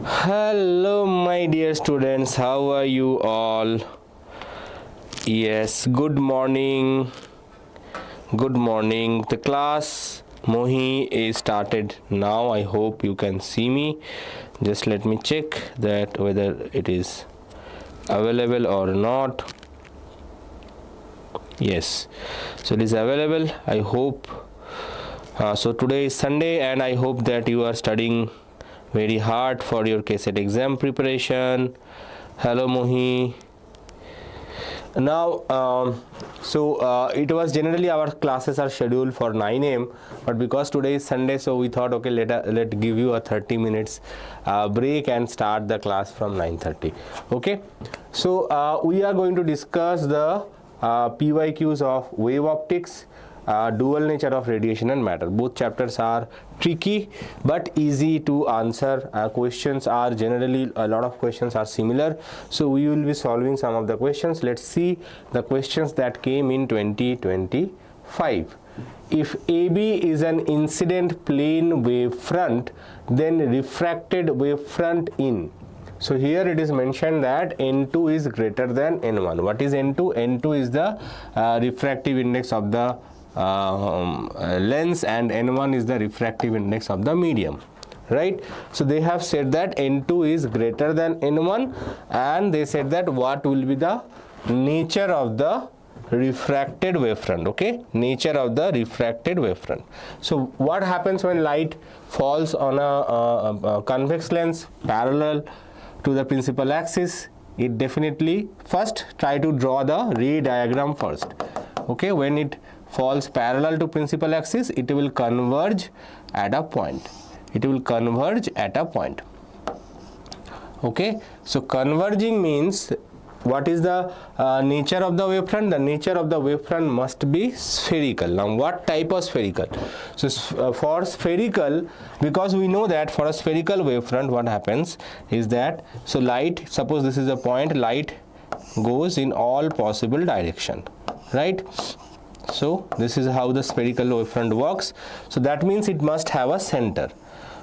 Hello my dear students, how are you all? Yes, good morning. The class Mohi is started now. I hope you can see me. Just let me check that whether it is available or not. Yes, so it is available. I hope so. Today is Sunday and I hope that you are studying very hard for your KCET exam preparation. Hello Mohi. Now it was generally our classes are scheduled for 9 a.m. but because today is Sunday, so we thought, okay, let give you a 30 minutes break and start the class from 9:30. Okay, so we are going to discuss the PYQs of wave optics, dual nature of radiation and matter. Both chapters are tricky but easy to answer. Questions are generally, a lot of questions are similar, so we will be solving some of the questions. Let's see the questions that came in 2025. If AB is an incident plane wave front, then refracted wave front in. So here it is mentioned that N2 is greater than N1. What is N2? N2 is the refractive index of the lens and N1 is the refractive index of the medium, right? So they have said that N2 is greater than N1 and they said that what will be the nature of the refracted wavefront. Okay, nature of the refracted wavefront. So what happens when light falls on a convex lens parallel to the principal axis? It definitely first try to draw the ray diagram first. Okay, when it falls parallel to principal axis, it will converge at a point. Okay, so converging means what is the nature of the wavefront? The nature of the wavefront must be spherical. Now what type of spherical? So for spherical, because we know that for a spherical wavefront what happens is that, so light, suppose this is a point, light goes in all possible direction, right? So this is how the spherical wavefront works. So that means it must have a center.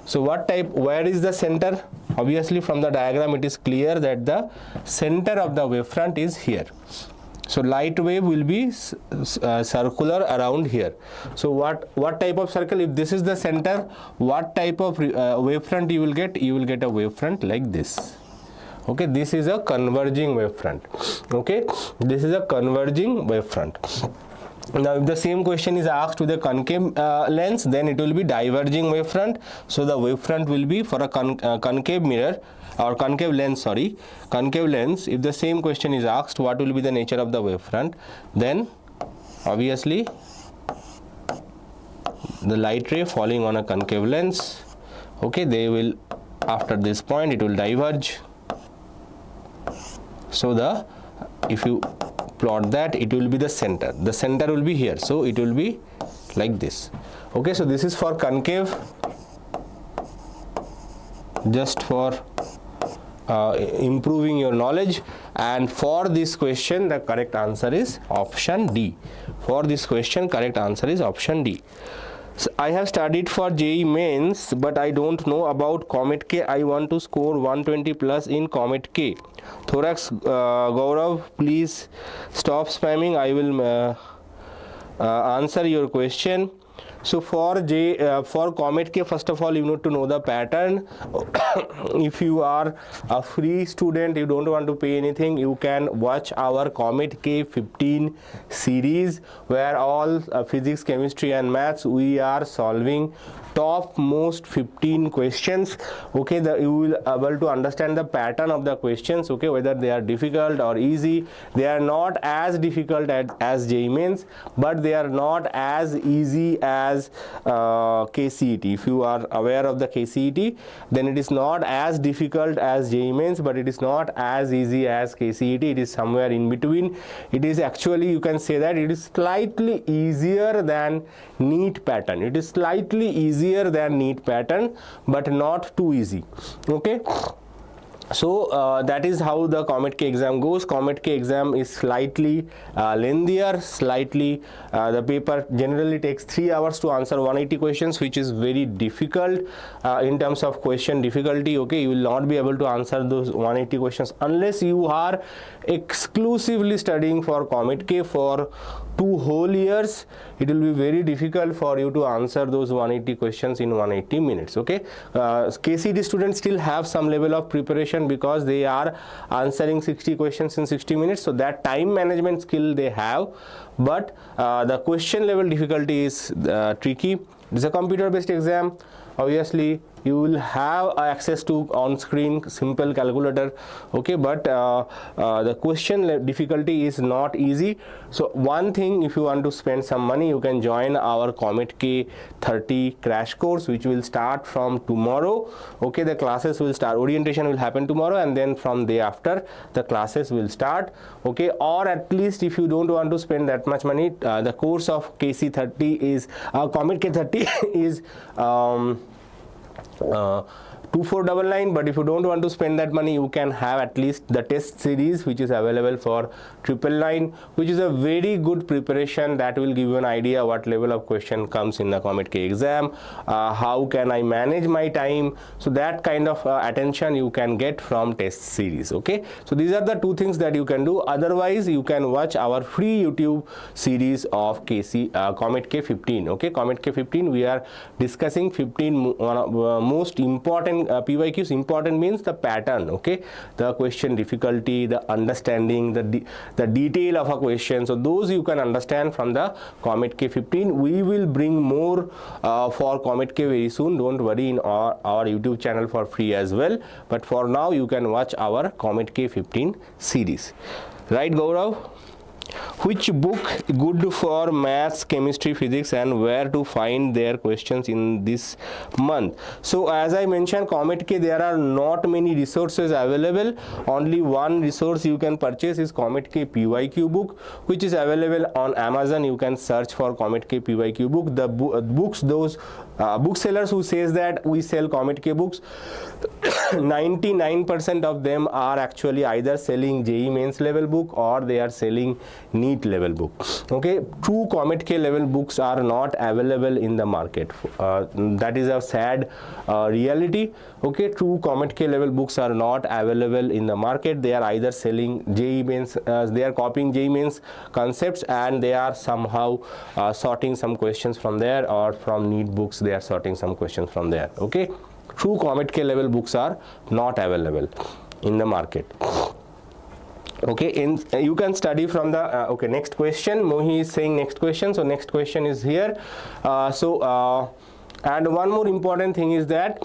So what type, where is the center? Obviously from the diagram it is clear that the center of the wavefront is here. So light wave will be circular around here. So what type of circle? If this is the center, what type of wavefront you will get? You will get a wavefront like this. Okay, this is a converging wavefront. Okay, this is a converging wavefront. Now if the same question is asked to the concave lens, then it will be diverging wavefront. So the wavefront will be for a concave mirror or concave lens, sorry, concave lens. If the same question is asked, what will be the nature of the wavefront, then obviously the light ray falling on a concave lens, okay, they will, after this point it will diverge. So if you plot that, it will be the center will be here, so it will be like this. Okay, so this is for concave, just for improving your knowledge. And for this question the correct answer is option D. For this question correct answer is option D. So I have studied for JEE mains, but I don't know about Comet K. I want to score 120 plus in Comet K. Thorax Gaurav, please stop spamming. I will answer your question. So for Comet K, first of all you need to know the pattern. If you are a free student, you don't want to pay anything, you can watch our Comet K 15 series where all physics, chemistry and maths we are solving top most 15 questions. Okay, you will able to understand the pattern of the questions, okay, whether they are difficult or easy. They are not as difficult as JEE mains, but they are not as easy as KCET. If you are aware of the KCET, then it is not as difficult as JEE mains, but it is not as easy as KCET. It is somewhere in between. It is actually, you can say that it is slightly easier than NEET pattern. It is slightly easier than NEET pattern, but not too easy. Okay, So that is how the Comet K exam goes. Comet K exam is slightly lengthier, slightly the paper generally takes 3 hours to answer 180 questions, which is very difficult in terms of question difficulty. Okay, you will not be able to answer those 180 questions unless you are exclusively studying for Comet K for 2 whole years. It will be very difficult for you to answer those 180 questions in 180 minutes. Okay, KCET students still have some level of preparation because they are answering 60 questions in 60 minutes, so that time management skill they have, but the question level difficulty is tricky. It is a computer based exam. Obviously you will have access to on screen simple calculator, okay, but the question difficulty is not easy. So one thing, if you want to spend some money, you can join our Comet K 30 crash course, which will start from tomorrow. Okay, the classes will start, orientation will happen tomorrow, and then from day after the classes will start. Okay, or at least if you don't want to spend that much money, the course of KC 30 is Comet K 30 is 2499, but if you don't want to spend that money, you can have at least the test series, which is available for 999, which is a very good preparation that will give you an idea what level of question comes in the Comet K exam, how can I manage my time. So that kind of attention you can get from test series. Okay, so these are the 2 things that you can do. Otherwise you can watch our free YouTube series of Comet K 15. Okay, Comet K 15, we are discussing 15 most important PYQs. Important means the pattern, okay, the question difficulty, the understanding, the detail of a question. So those you can understand from the Comet K 15. We will bring more for Comet K very soon. Don't worry, in our YouTube channel for free as well. But for now you can watch our Comet K 15 series. Right, Gaurav? Which book good for maths, chemistry, physics, and where to find their questions in this month? So as I mentioned, Comet K, there are not many resources available. Only one resource you can purchase is Comet K PYQ book, which is available on Amazon. You can search for Comet K PYQ book. The books, those booksellers who says that we sell Comet K books, 99% of them are actually either selling JEE mains level book or they are selling NEET level book. Okay, true Comet K level books are not available in the market. That is a sad reality. Okay, true Comet K level books are not available in the market. They are either selling JEE mains, they are copying JEE mains concepts, and they are somehow sorting some questions from there, or from NEET books they are sorting some questions from there. Okay, true Comet K level books are not available in the market. Okay, you can study from the okay, next question. Mohi is saying next question, so next question is here. And one more important thing is that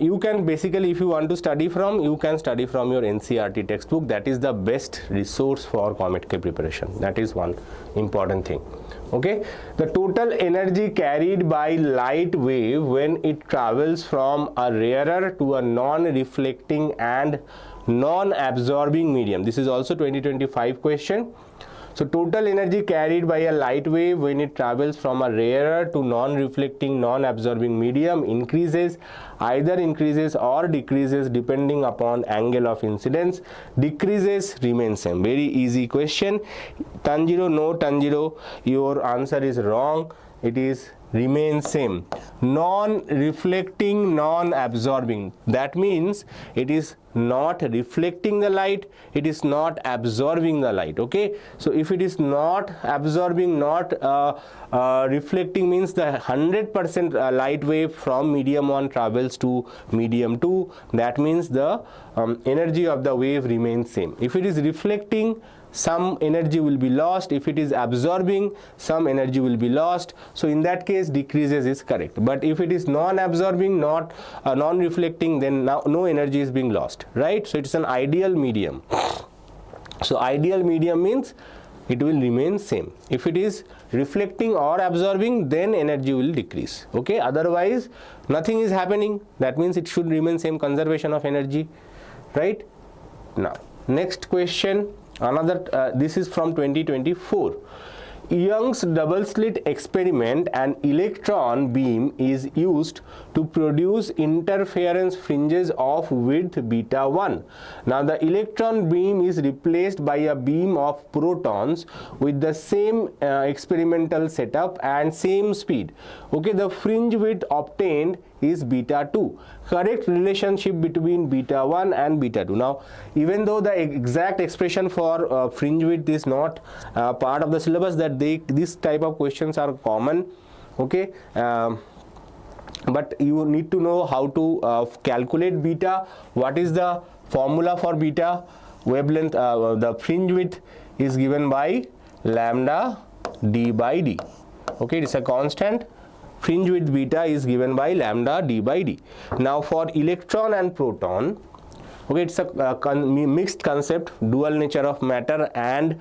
you can basically, if you want to study from, you can study from your NCERT textbook. That is the best resource for Comet K preparation. That is one important thing. Okay, the total energy carried by light wave when it travels from a rarer to a non-reflecting and non-absorbing medium. This is also 2025 question. So total energy carried by a light wave when it travels from a rarer to non-reflecting, non-absorbing medium increases, either increases or decreases depending upon angle of incidence. Decreases, remains same. Very easy question. Tanjiro, no Tanjiro, your answer is wrong. It is remain same. Non-reflecting, non-absorbing, that means it is not reflecting the light, it is not absorbing the light. Okay, so if it is not absorbing, not reflecting, means the 100% light wave from medium 1 travels to medium 2, that means the energy of the wave remains same. If it is reflecting, some energy will be lost. If it is absorbing, some energy will be lost. So in that case, decreases is correct. But if it is non-absorbing, not non-reflecting, then no energy is being lost, right? So it's an ideal medium. So ideal medium means it will remain same. If it is reflecting or absorbing, then energy will decrease. Okay, otherwise nothing is happening. That means it should remain same, conservation of energy, right? Now next question. Another this is from 2024. Young's double slit experiment, an electron beam is used to produce interference fringes of width beta 1. Now the electron beam is replaced by a beam of protons with the same experimental setup and same speed. Okay, the fringe width obtained is beta 2. Correct relationship between beta 1 and beta 2. Now, even though the exact expression for fringe width is not part of the syllabus, that this type of questions are common. Okay, but you need to know how to calculate beta. What is the formula for beta? Wavelength, the fringe width is given by lambda d by d. Okay, it is a constant. Fringe width beta is given by lambda d by d. Now for electron and proton, okay, it's a mixed concept, dual nature of matter and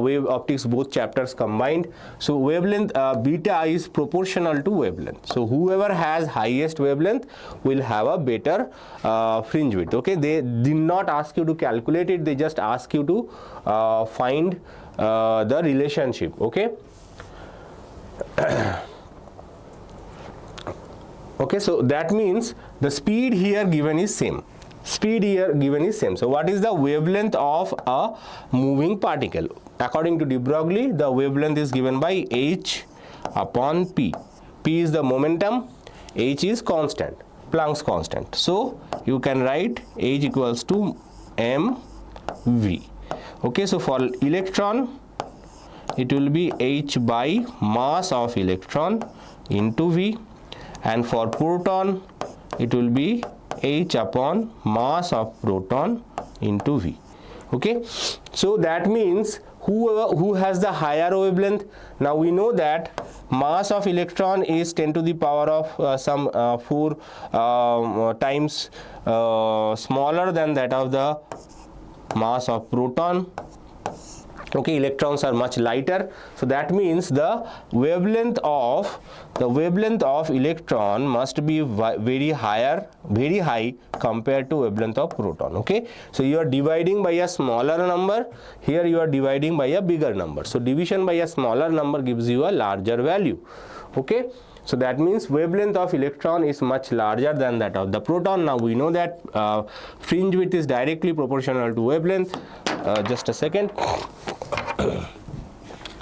wave optics, both chapters combined. So wavelength beta is proportional to wavelength. So whoever has highest wavelength will have a better fringe width. Okay, they did not ask you to calculate it, they just ask you to find the relationship. Okay. Okay, so that means the speed here given is same. Speed here given is same. So what is the wavelength of a moving particle? According to de Broglie, the wavelength is given by h upon p. P is the momentum, h is constant, Planck's constant. So you can write h equals to mv. Okay, so for electron it will be h by mass of electron into v, and for proton it will be h upon mass of proton into v. Okay, so that means who has the higher wavelength? Now we know that mass of electron is 10 to the power of some 4 times smaller than that of the mass of proton. Okay, electrons are much lighter, so that means the wavelength of electron must be very high compared to wavelength of proton. Okay, so you are dividing by a smaller number, here you are dividing by a bigger number, so division by a smaller number gives you a larger value. Okay, so that means wavelength of electron is much larger than that of the proton. Now we know that fringe width is directly proportional to wavelength. Just a second.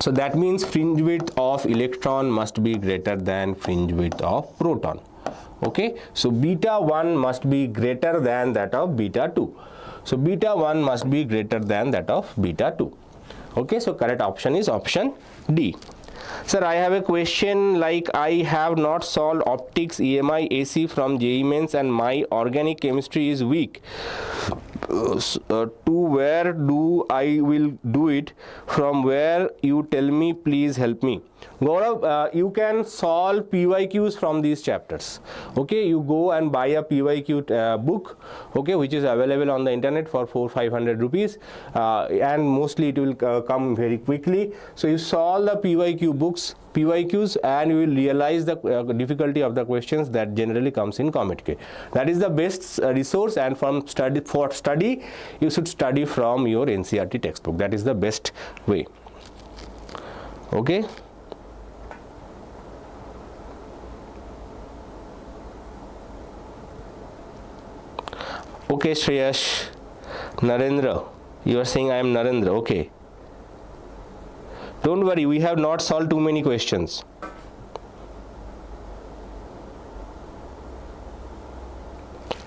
So that means fringe width of electron must be greater than fringe width of proton. Okay, so beta 1 must be greater than that of beta 2. So beta 1 must be greater than that of beta 2. Okay, so correct option is option D. Sir, I have a question like I have not solved optics, EMI, AC from JEE Mains and my organic chemistry is weak. To where do I will do it? From where you tell me, please help me. Gaurav, you can solve PYQs from these chapters. Okay, you go and buy a PYQ book, okay, which is available on the internet for 400-500 rupees, and mostly it will come very quickly. So you solve the PYQs and you will realize the difficulty of the questions that generally comes in Comet. That is the best resource, and for study you should study from your NCERT textbook. That is the best way. Okay. Okay, Shreyash, Narendra, you are saying I am Narendra. Okay, don't worry, we have not solved too many questions.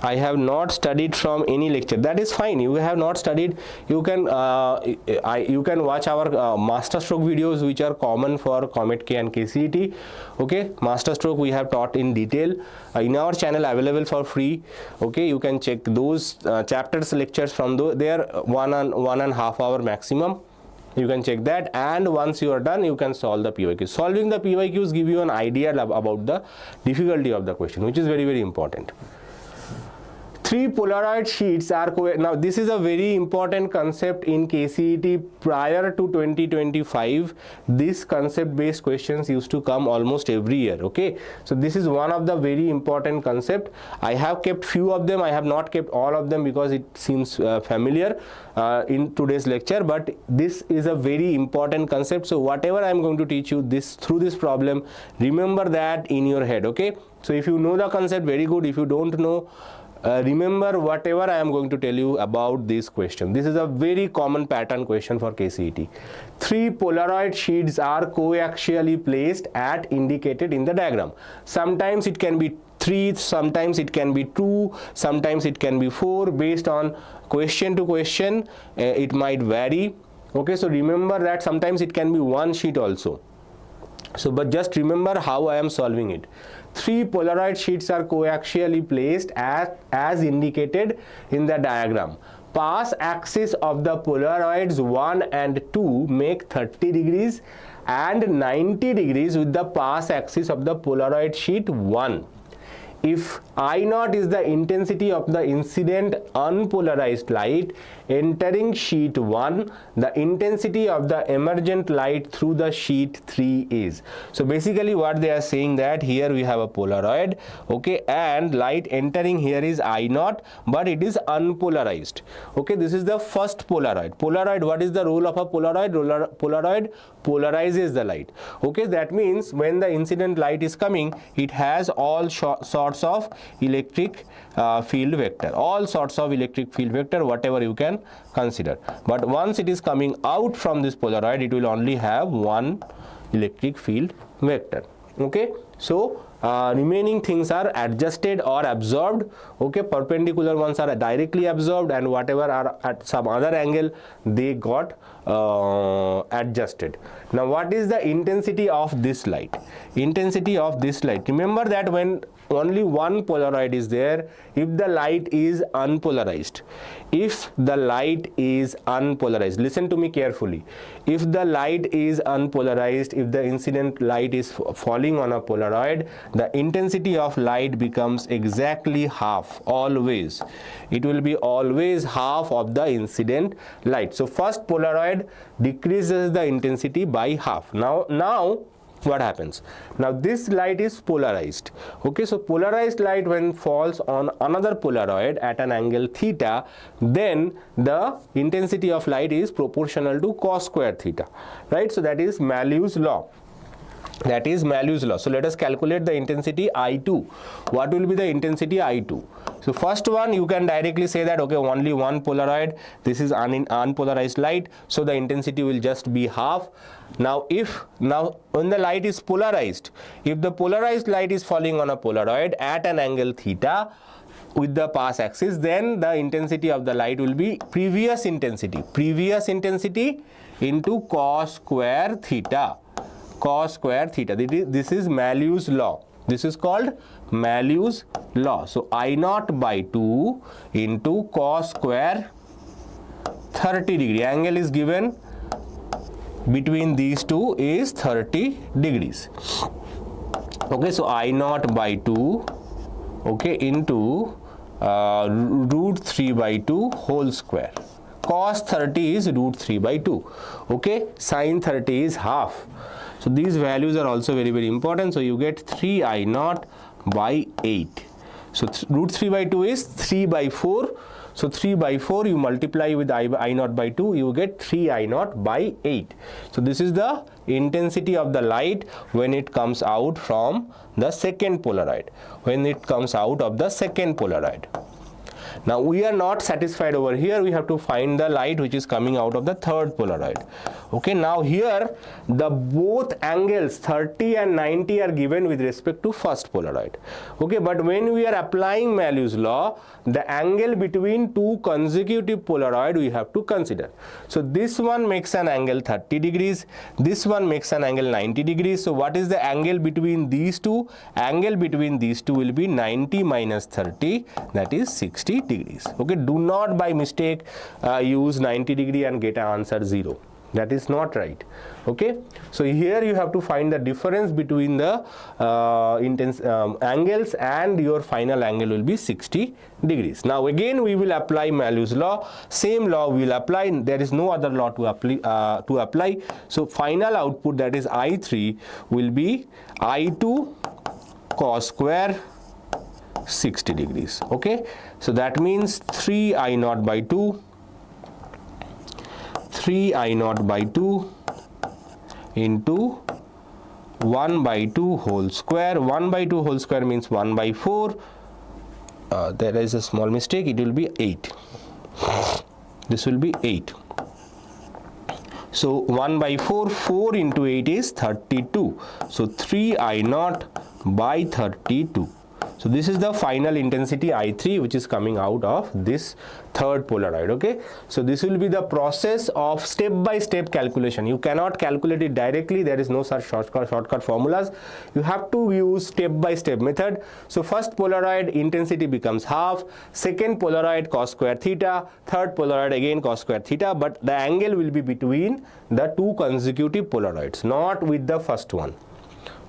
I have not studied from any lecture. That is fine. You have not studied. You can watch our master stroke videos, which are common for Comet K and KCET. Okay, master stroke we have taught in detail in our channel, available for free. Okay, you can check those chapters lectures from those. They are 1.5 hour maximum. You can check that, and once you are done, you can solve the PYQs. Solving the PYQs give you an idea about the difficulty of the question, which is very, very important. Three Polaroid sheets are now this is a very important concept in KCET prior to 2025. This concept based questions used to come almost every year. Okay, so this is one of the very important concept. I have kept few of them, I have not kept all of them because it seems familiar in today's lecture, but this is a very important concept. So whatever I am going to teach you this through this problem, remember that in your head. Okay, so if you know the concept, very good. If you don't know, remember whatever I am going to tell you about this question. This is a very common pattern question for KCET. Three Polaroid sheets are coaxially placed at indicated in the diagram. Sometimes it can be 3, sometimes it can be 2, sometimes it can be 4. Based on question to question, it might vary. Okay, so remember that sometimes it can be one sheet also. So, but just remember how I am solving it. Three Polaroid sheets are coaxially placed as indicated in the diagram. Pass axis of the Polaroids 1 and 2 make 30 degrees and 90 degrees with the pass axis of the Polaroid sheet 1. If I0 is the intensity of the incident unpolarized light entering sheet 1, the intensity of the emergent light through the sheet 3 is. So basically what they are saying that here we have a Polaroid, okay, and light entering here is I0, but it is unpolarized. Okay, this is the first Polaroid. Polaroid, what is the role of a Polaroid? Polaroid polarizes the light. Okay, that means when the incident light is coming, it has all sorts of electric field vector, all sorts of electric field vector, whatever you can consider. But once it is coming out from this Polaroid, it will only have one electric field vector. Okay, so remaining things are adjusted or absorbed. Okay, perpendicular ones are directly absorbed, and whatever are at some other angle, they got adjusted. Now what is the intensity of this light? Intensity of this light, remember that when only one Polaroid is there, if the light is unpolarized, if the light is unpolarized, listen to me carefully, if the light is unpolarized, if the incident light is falling on a Polaroid, the intensity of light becomes exactly half, always. It will be always half of the incident light. So first Polaroid decreases the intensity by half. Now what happens? Now this light is polarized. Okay, so polarized light when falls on another Polaroid at an angle theta, then the intensity of light is proportional to cos square theta, right? So that is Malus law. That is Malus law. So let us calculate the intensity I2. What will be the intensity I2? So first one, you can directly say that, okay, only one Polaroid, this is unpolarized light, so the intensity will just be half. Now when the light is polarized, if the polarized light is falling on a Polaroid at an angle theta with the pass axis, then the intensity of the light will be previous intensity into cos square theta. Cos square theta. This is Malus law. This is called Malus law. So I0 by 2 into cos square 30 degree. Angle is given between these two is 30 degrees. Okay, so I0 by 2, okay, into root 3 by 2 whole square. Cos 30 is root 3 by 2. Okay, sin 30 is half. So these values are also very, very important. So you get 3I0 by 8. So root 3 by 2 is 3 by 4. So 3 by 4 you multiply with I0 by 2, you get 3I0 by 8. So this is the intensity of the light when it comes out from the second Polaroid. When it comes out of the second Polaroid. Now we are not satisfied over here, we have to find the light which is coming out of the third Polaroid. Okay, now here the both angles 30 and 90 are given with respect to first Polaroid. Okay, but when we are applying Malus law, the angle between two consecutive Polaroid we have to consider. So this one makes an angle 30 degrees, this one makes an angle 90 degrees. So what is the angle between these two? Angle between these two will be 90 minus 30, that is 60 degrees. Okay, do not by mistake use 90 degree and get an answer 0. That is not right. Okay, so here you have to find the difference between the angles, and your final angle will be 60 degrees. Now again we will apply Malus law. Same law we will apply. There is no other law to apply. So final output, that is I3, will be I2 cos square 60 degrees. Okay, so that means 3 I naught by 2, 3 I naught by 2 into 1 by 2 whole square. 1 by 2 whole square means 1 by 4. There is a small mistake, it will be 8. This will be 8. So 1 by 4, 4 into 8 is 32. So 3 I naught by 32. So this is the final intensity I3 which is coming out of this third Polaroid. Okay, so this will be the process of step-by-step calculation. You cannot calculate it directly. There is no such shortcut formulas. You have to use step-by-step method. So first Polaroid intensity becomes half, second Polaroid cos square theta, third Polaroid again cos square theta, but the angle will be between the two consecutive Polaroids, not with the first one.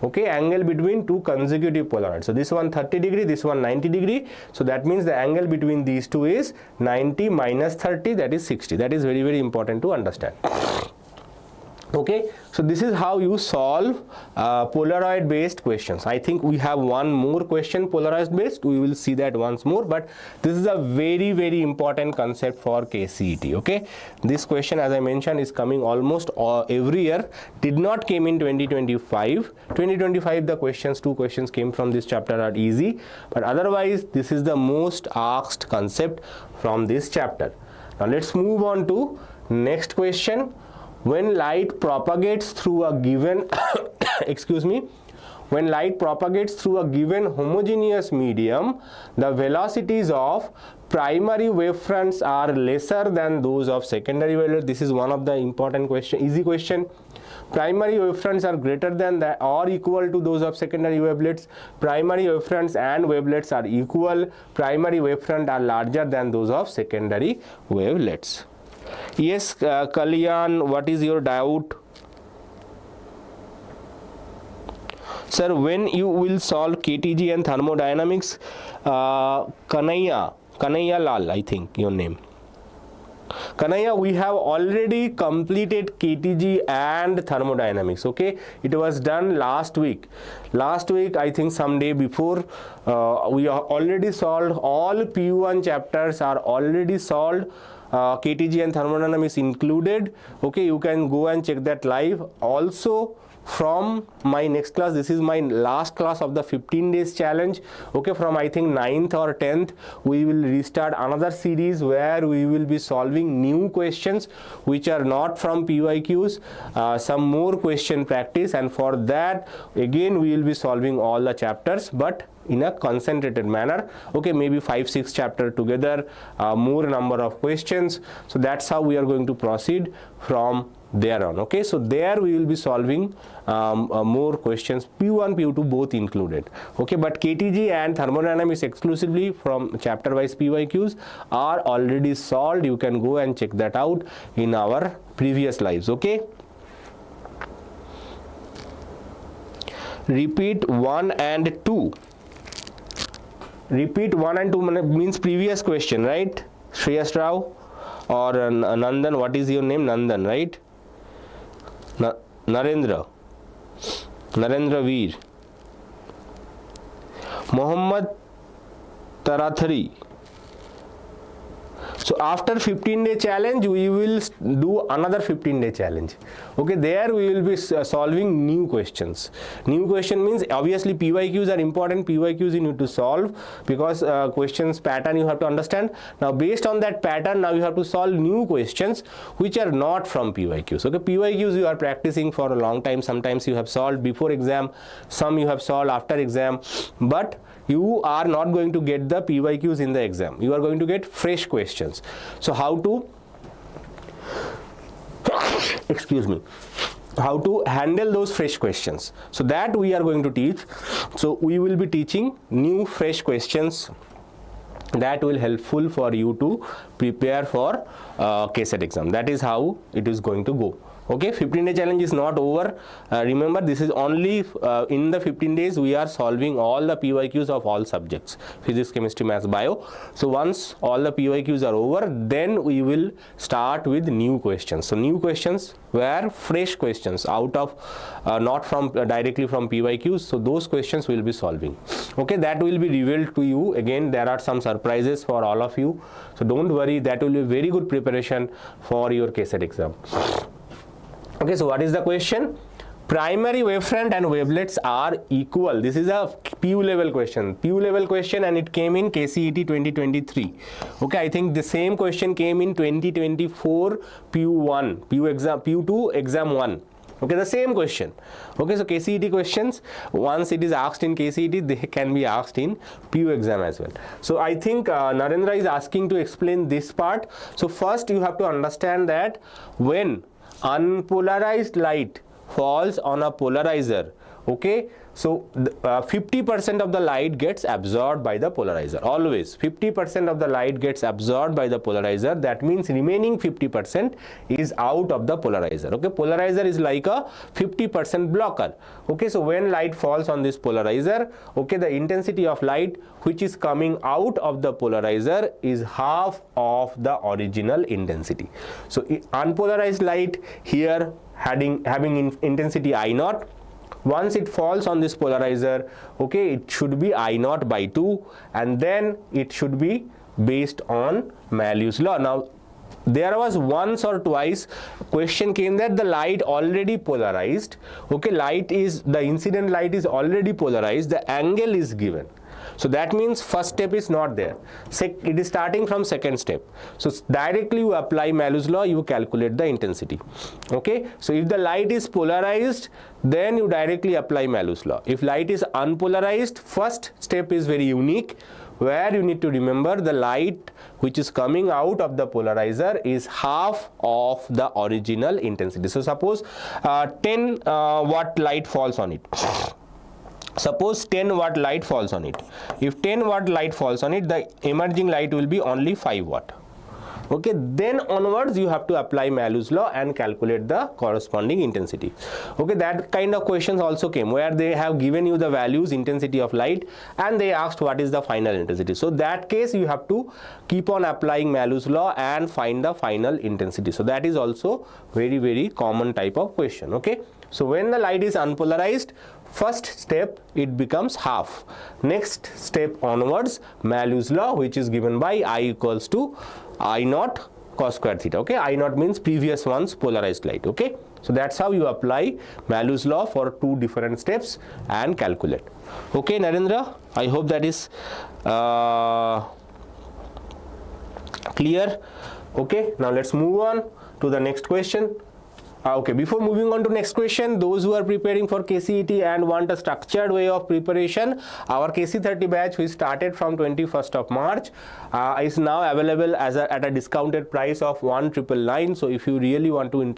Okay, angle between two consecutive Polaroids. So this one 30 degree, this one 90 degree. So that means the angle between these two is 90 minus 30, that is 60. That is very, very important to understand. Okay, so this is how you solve Polaroid based questions. I think we have one more question polarized based. We will see that once more, but this is a very, very important concept for KCET. Okay, this question, as I mentioned, is coming almost every year. Did not came in 2025. 2025 the questions, 2 questions came from this chapter are easy, but otherwise this is the most asked concept from this chapter. Now let's move on to next question. When light propagates through a given excuse me, when light propagates through a given homogeneous medium, the velocities of primary wavefronts are lesser than those of secondary wavelets. This is one of the important question, easy question. Primary wavefronts are greater than that or equal to those of secondary wavelets. Primary wavefronts and wavelets are equal. Primary wavefronts are larger than those of secondary wavelets. Yes, Kalyan, what is your doubt? Sir, when you will solve KTG and thermodynamics? Kanaya Lal, I think your name. Kanaya, we have already completed KTG and thermodynamics. Okay, it was done last week. Last week, I think some day before, we have already solved all P1 chapters are already solved. KTG and thermodynamics included. Okay, you can go and check that live. Also from my next class, this is my last class of the 15 days challenge. Okay, from I think 9th or 10th we will restart another series where we will be solving new questions which are not from PYQs, some more question practice, and for that again we will be solving all the chapters but in a concentrated manner. Okay, maybe 5-6 chapter together, more number of questions. So that's how we are going to proceed from there on. Okay, so there we will be solving more questions, P1, P2 both included. Okay, but KTG and thermodynamics exclusively from chapter wise PYQs are already solved. You can go and check that out in our previous lives. Okay, repeat 1 and 2. Repeat 1 and 2 means previous question, right? Shreyas Rao or Nandan, what is your name? Nandan, right? Narendra Veer, Mohammad Tarathari. So after 15-day challenge we will do another 15-day challenge. Okay, there we will be solving new questions. New question means obviously PYQs are important. PYQs you need to solve because questions pattern you have to understand. Now based on that pattern, now you have to solve new questions which are not from PYQs. Okay, PYQs you are practicing for a long time. Sometimes you have solved before exam, some you have solved after exam, but you are not going to get the PYQs in the exam. You are going to get fresh questions. So how to excuse me, how to handle those fresh questions, so that we are going to teach. So we will be teaching new fresh questions that will helpful for you to prepare for KCET exam. That is how it is going to go. Okay, 15-day challenge is not over. Remember, this is only in the 15 days we are solving all the PYQs of all subjects, physics, chemistry, maths, bio. So once all the PYQs are over, then we will start with new questions. So new questions were fresh questions out of not from directly from PYQs. So those questions we will be solving. Okay, that will be revealed to you. Again, there are some surprises for all of you. So don't worry, that will be very good preparation for your KCET exam. Okay, so what is the question? Primary wavefront and wavelets are equal. This is a PU level question. PU level question, and it came in KCET 2023. Okay, I think the same question came in 2024 PU1, PU exam, PU2 exam 1. Okay, the same question. Okay, so KCET questions, once it is asked in KCET, they can be asked in PU exam as well. So I think Narendra is asking to explain this part. So first you have to understand that when unpolarized light falls on a polarizer, okay, so 50% of the light gets absorbed by the polarizer. Always 50% of the light gets absorbed by the polarizer. That means remaining 50% is out of the polarizer. Okay, polarizer is like a 50% blocker. Okay, so when light falls on this polarizer, okay, the intensity of light which is coming out of the polarizer is half of the original intensity. So unpolarized light here having intensity I naught. Once it falls on this polarizer, okay, it should be I naught by 2, and then it should be based on Malus law. Now there was once or twice question came that the light already polarized, okay, the incident light is already polarized, the angle is given. So that means first step is not there. It is starting from second step. So directly you apply Malus law, you calculate the intensity. Okay. So if the light is polarized, then you directly apply Malus law. If light is unpolarized, first step is very unique, where you need to remember the light which is coming out of the polarizer is half of the original intensity. So suppose 10 watt light falls on it. Suppose 10 watt light falls on it. If 10 watt light falls on it, the emerging light will be only 5 watt. Okay, then onwards you have to apply Malus law and calculate the corresponding intensity. Okay, that kind of questions also came where they have given you the values, intensity of light, and they asked what is the final intensity. So that case you have to keep on applying Malus law and find the final intensity. So that is also very, very common type of question. Okay, so when the light is unpolarized, first step it becomes half. Next step onwards, Malus law, which is given by I equals to I naught cos square theta. Okay, I naught means previous one's polarized light. Okay, so that's how you apply Malus law for 2 different steps and calculate. Okay, Narendra, I hope that is clear. Okay, now let's move on to the next question. Okay, before moving on to next question, those who are preparing for KCET and want a structured way of preparation, our KC30 batch which started from 21st of March is now available as at a discounted price of 1,999. So if you really want to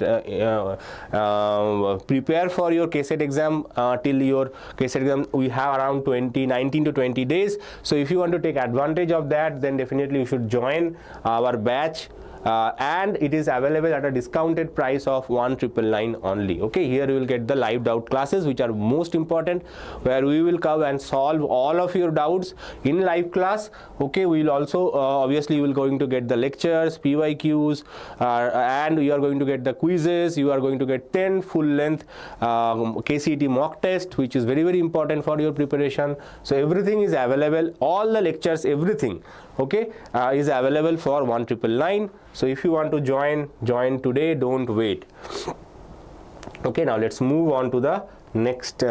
prepare for your KCET exam till your KCET exam, we have around 19 to 20 days. So if you want to take advantage of that, then definitely you should join our batch. And it is available at a discounted price of 1,999 only. Okay, here you will get the live doubt classes which are most important, where we will come and solve all of your doubts in live class. Okay, we will also obviously you will going to get the lectures, PYQs, and you are going to get the quizzes. You are going to get 10 full length KCET mock test, which is very, very important for your preparation. So everything is available, all the lectures, everything, okay, is available for 1,999. So if you want to join today, don't wait. Okay, now let's move on to the next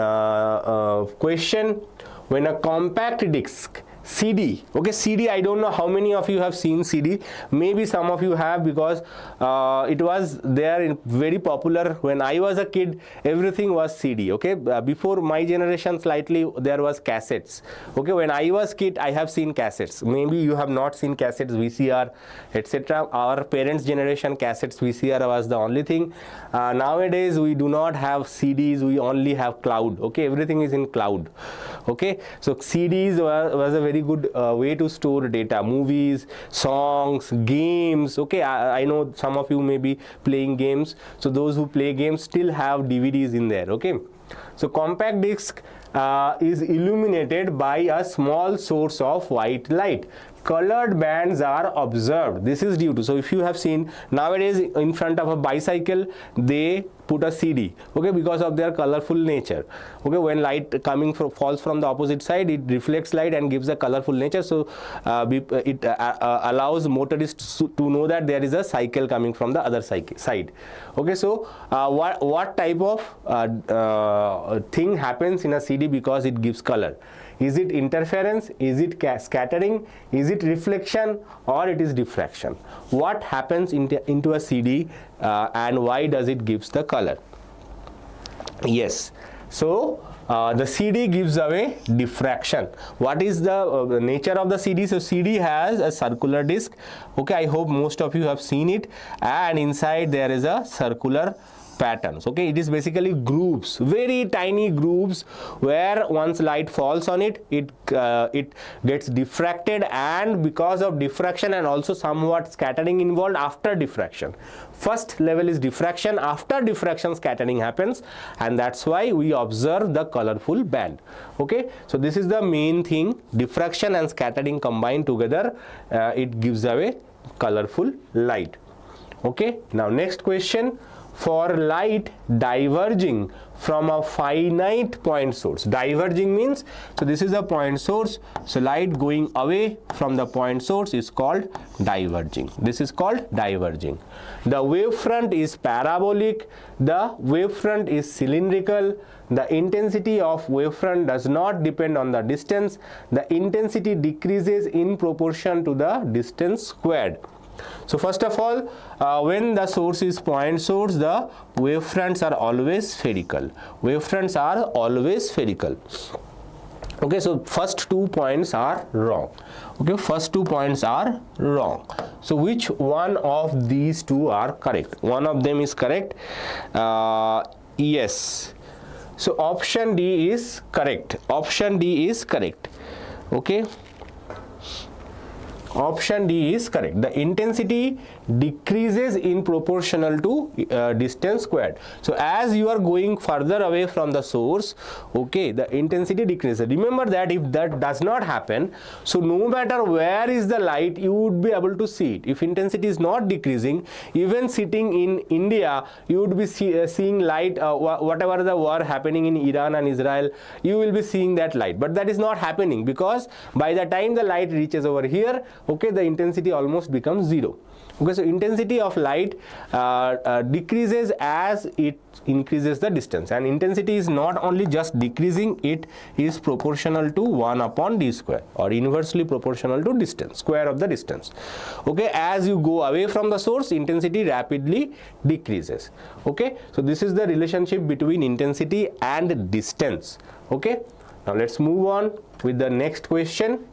question. When a compact disc CD, okay, CD, I don't know how many of you have seen CD. Maybe some of you have, because it was there very popular when I was a kid. Everything was CD. Okay, before my generation slightly there was cassettes. Okay, when I was kid I have seen cassettes. Maybe you have not seen cassettes, VCR, etc. Our parents generation cassettes, VCR was the only thing. Nowadays we do not have CDs, we only have cloud. Okay, everything is in cloud. Okay, so CDs was a very very good way to store data, movies, songs, games. Okay, I know some of you may be playing games, so those who play games still have DVDs in there. Okay, so compact disc is illuminated by a small source of white light. Colored bands are observed. This is due to, so if you have seen nowadays in front of a bicycle they put a CD, okay, because of their colorful nature. Okay, when light coming from, falls from the opposite side, it reflects light and gives a colorful nature, so it allows motorists to know that there is a cycle coming from the other side. Okay, so what type of thing happens in a CD because it gives color? Is it interference? Is it scattering? Is it reflection? Or it is diffraction? What happens into a CD and why does it gives the color? Yes, so the CD gives away diffraction. What is the nature of the CD? So CD has a circular disc. Okay, I hope most of you have seen it, and inside there is a circular patterns. Okay, it is basically grooves, very tiny grooves, where once light falls on it, it gets diffracted, and because of diffraction and also somewhat scattering involved after diffraction. First level is diffraction, after diffraction scattering happens, and that's why we observe the colorful band. Okay, so this is the main thing, diffraction and scattering combined together, it gives away colorful light. Okay, now next question. For light diverging from a finite point source. Diverging means, so this is a point source, so light going away from the point source is called diverging. This is called diverging. The wavefront is parabolic, the wavefront is cylindrical, the intensity of wavefront does not depend on the distance, the intensity decreases in proportion to the distance squared. So first of all, when the source is point source, the wavefronts are always spherical. Wavefronts are always spherical. Okay, so first 2 points are wrong. Okay, first 2 points are wrong. So which one of these two are correct? One of them is correct. Yes. So option D is correct. Option D is correct. Okay. Option D is correct. The intensity decreases in proportional to distance squared. So as you are going further away from the source, okay, the intensity decreases. Remember that if that does not happen, so no matter where is the light, you would be able to see it. If intensity is not decreasing, even sitting in India, you would be seeing light, whatever the war happening in Iran and Israel, you will be seeing that light. But that is not happening, because by the time the light reaches over here, okay, the intensity almost becomes zero. Okay, so intensity of light decreases as it increases the distance, and intensity is not only just decreasing, it is proportional to 1 upon d square, or inversely proportional to distance, square of the distance. Okay, as you go away from the source, intensity rapidly decreases. Okay, so this is the relationship between intensity and distance. Okay, now let's move on with the next question.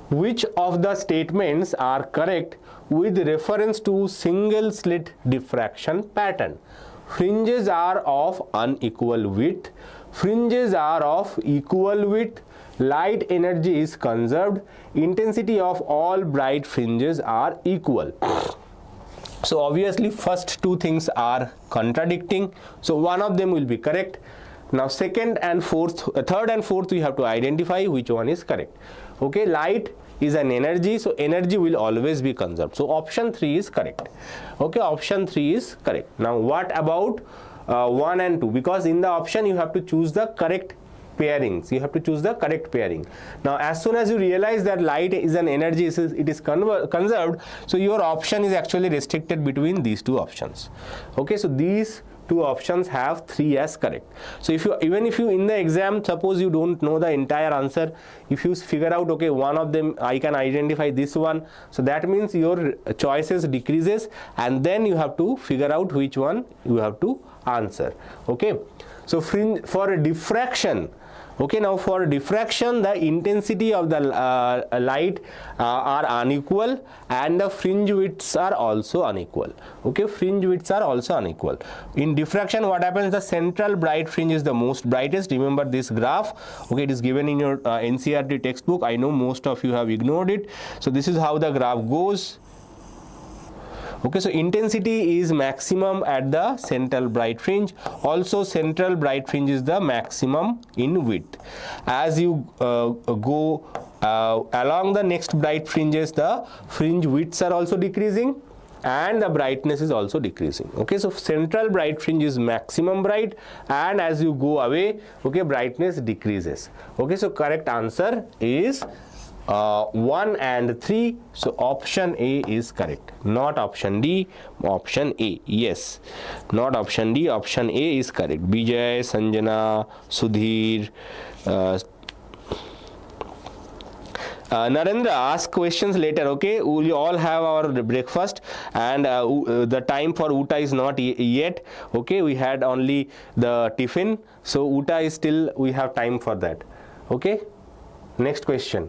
Which of the statements are correct with reference to single slit diffraction pattern? Fringes are of unequal width, fringes are of equal width, light energy is conserved, intensity of all bright fringes are equal. So obviously first 2 things are contradicting, so one of them will be correct. Now third and fourth you have to identify which one is correct. Okay, light is an energy, so energy will always be conserved. So option 3 is correct. Okay, option 3 is correct. Now what about 1 and 2? Because in the option you have to choose the correct pairings. You have to choose the correct pairing. Now as soon as you realize that light is an energy, it is conserved, so your option is actually restricted between these 2 options. Okay, so these 2 options have 3 as correct. So even if you in the exam, suppose you don't know the entire answer, if you figure out, okay, one of them I can identify this one, so that means your choices decreases, and then you have to figure out which one you have to answer. Okay, so for a diffraction, Okay, now for diffraction, the intensity of the light are unequal, and the fringe widths are also unequal. Okay, fringe widths are also unequal. In diffraction, what happens? The central bright fringe is the most brightest. Remember this graph. Okay, it is given in your NCERT textbook. I know most of you have ignored it. So this is how the graph goes. Okay, so intensity is maximum at the central bright fringe. Also, central bright fringe is the maximum in width. As you go along the next bright fringes, the fringe widths are also decreasing and the brightness is also decreasing. Okay, so central bright fringe is maximum bright, and as you go away, okay, brightness decreases. Okay, so correct answer is 1 and 3. So option A is correct, not option D, option A. Yes, not option D, option A is correct. Bijay, Sanjana, Sudhir, Narendra, ask questions later. Okay, we all have our breakfast, and the time for Uta is not yet. Okay, we had only the tiffin, so Uta is still, we have time for that. Okay, next question.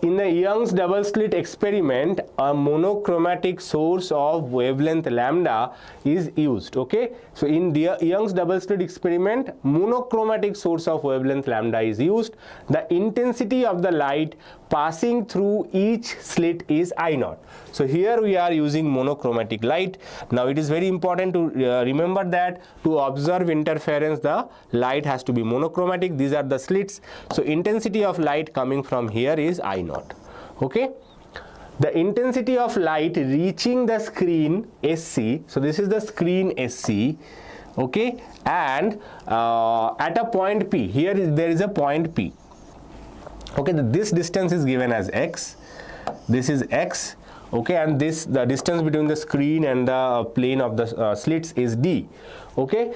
In the Young's double slit experiment, a monochromatic source of wavelength lambda is used. Okay, so in the Young's double slit experiment, monochromatic source of wavelength lambda is used. The intensity of the light passing through each slit is I0. So here we are using monochromatic light. Now it is very important to remember that to observe interference, the light has to be monochromatic. These are the slits. So intensity of light coming from here is I0. Okay, the intensity of light reaching the screen SC, so this is the screen SC, okay, and at a point P, there is a point P. Okay, this distance is given as x, this is x, okay, and the distance between the screen and the plane of the slits is d. Okay,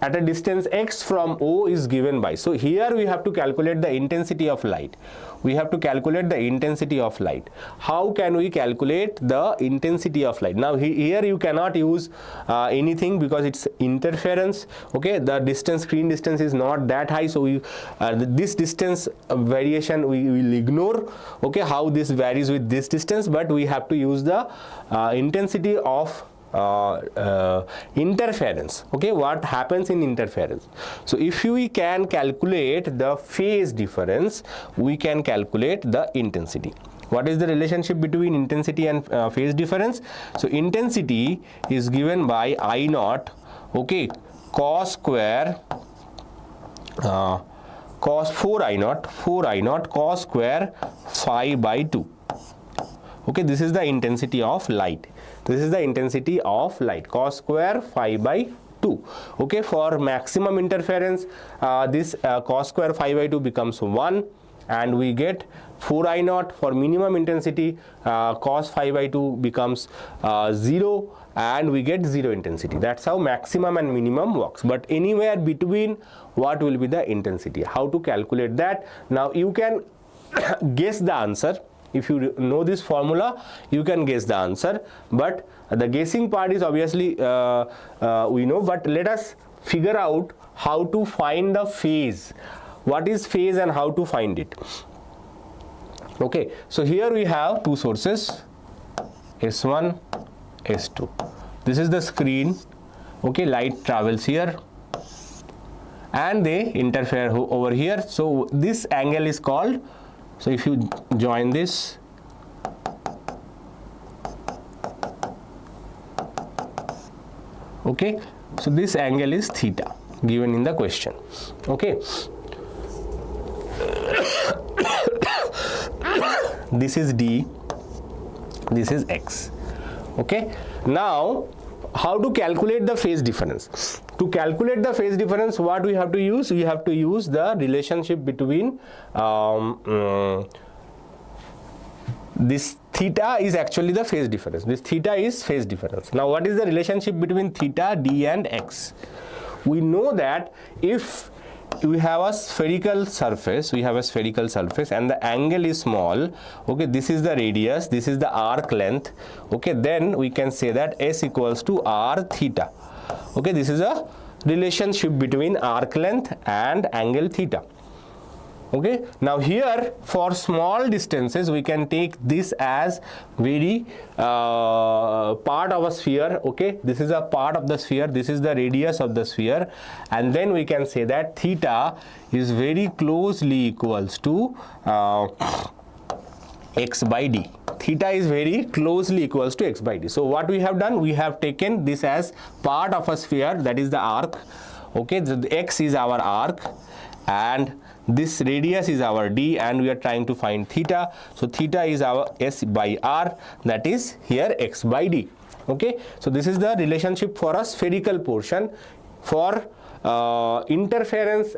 at a distance x from O is given by, so here we have to calculate the intensity of light. We have to calculate the intensity of light. How can we calculate the intensity of light? Now here you cannot use anything because it's interference. Okay, the screen distance is not that high, so this distance variation we will ignore. Okay, how this varies with this distance, but we have to use the intensity of interference. Okay, what happens in interference? So if we can calculate the phase difference, we can calculate the intensity. What is the relationship between intensity and phase difference? So intensity is given by I0, okay, cos square cos 4I0 cos square phi by 2. Okay, this is the intensity of light. This is the intensity of light, cos square phi by 2. Okay, for maximum interference, this cos square phi by 2 becomes 1, and we get 4I0. For minimum intensity, cos phi by 2 becomes 0, and we get 0 intensity. That's how maximum and minimum works. But anywhere between, what will be the intensity? How to calculate that? Now you can guess the answer. If you know this formula, you can guess the answer, but the guessing part is obviously we know, but let us figure out how to find the phase. What is phase and how to find it? Okay, so here we have two sources, S1, S2. This is the screen. Okay, light travels here and they interfere over here. So this angle is called, so if you join this, okay, so this angle is theta given in the question. Okay, this is D, this is X. Okay, now how to calculate the phase difference? To calculate the phase difference, what we have to use? We have to use the relationship between this theta is actually the phase difference. This theta is phase difference. Now what is the relationship between theta, D and X? We know that if we have a spherical surface, and the angle is small, okay, this is the radius, this is the arc length, okay, then we can say that S equals to R theta. Okay, this is a relationship between arc length and angle theta. Okay, now here for small distances we can take this as very part of a sphere. Okay, this is a part of the sphere, this is the radius of the sphere, and then we can say that theta is very closely equals to x by d. Theta is very closely equals to x by d. So what we have done, we have taken this as part of a sphere, that is the arc. Okay, the x is our arc and this radius is our d, and we are trying to find theta. So theta is our s by r, that is here x by d. Okay, so this is the relationship for a spherical portion. For interference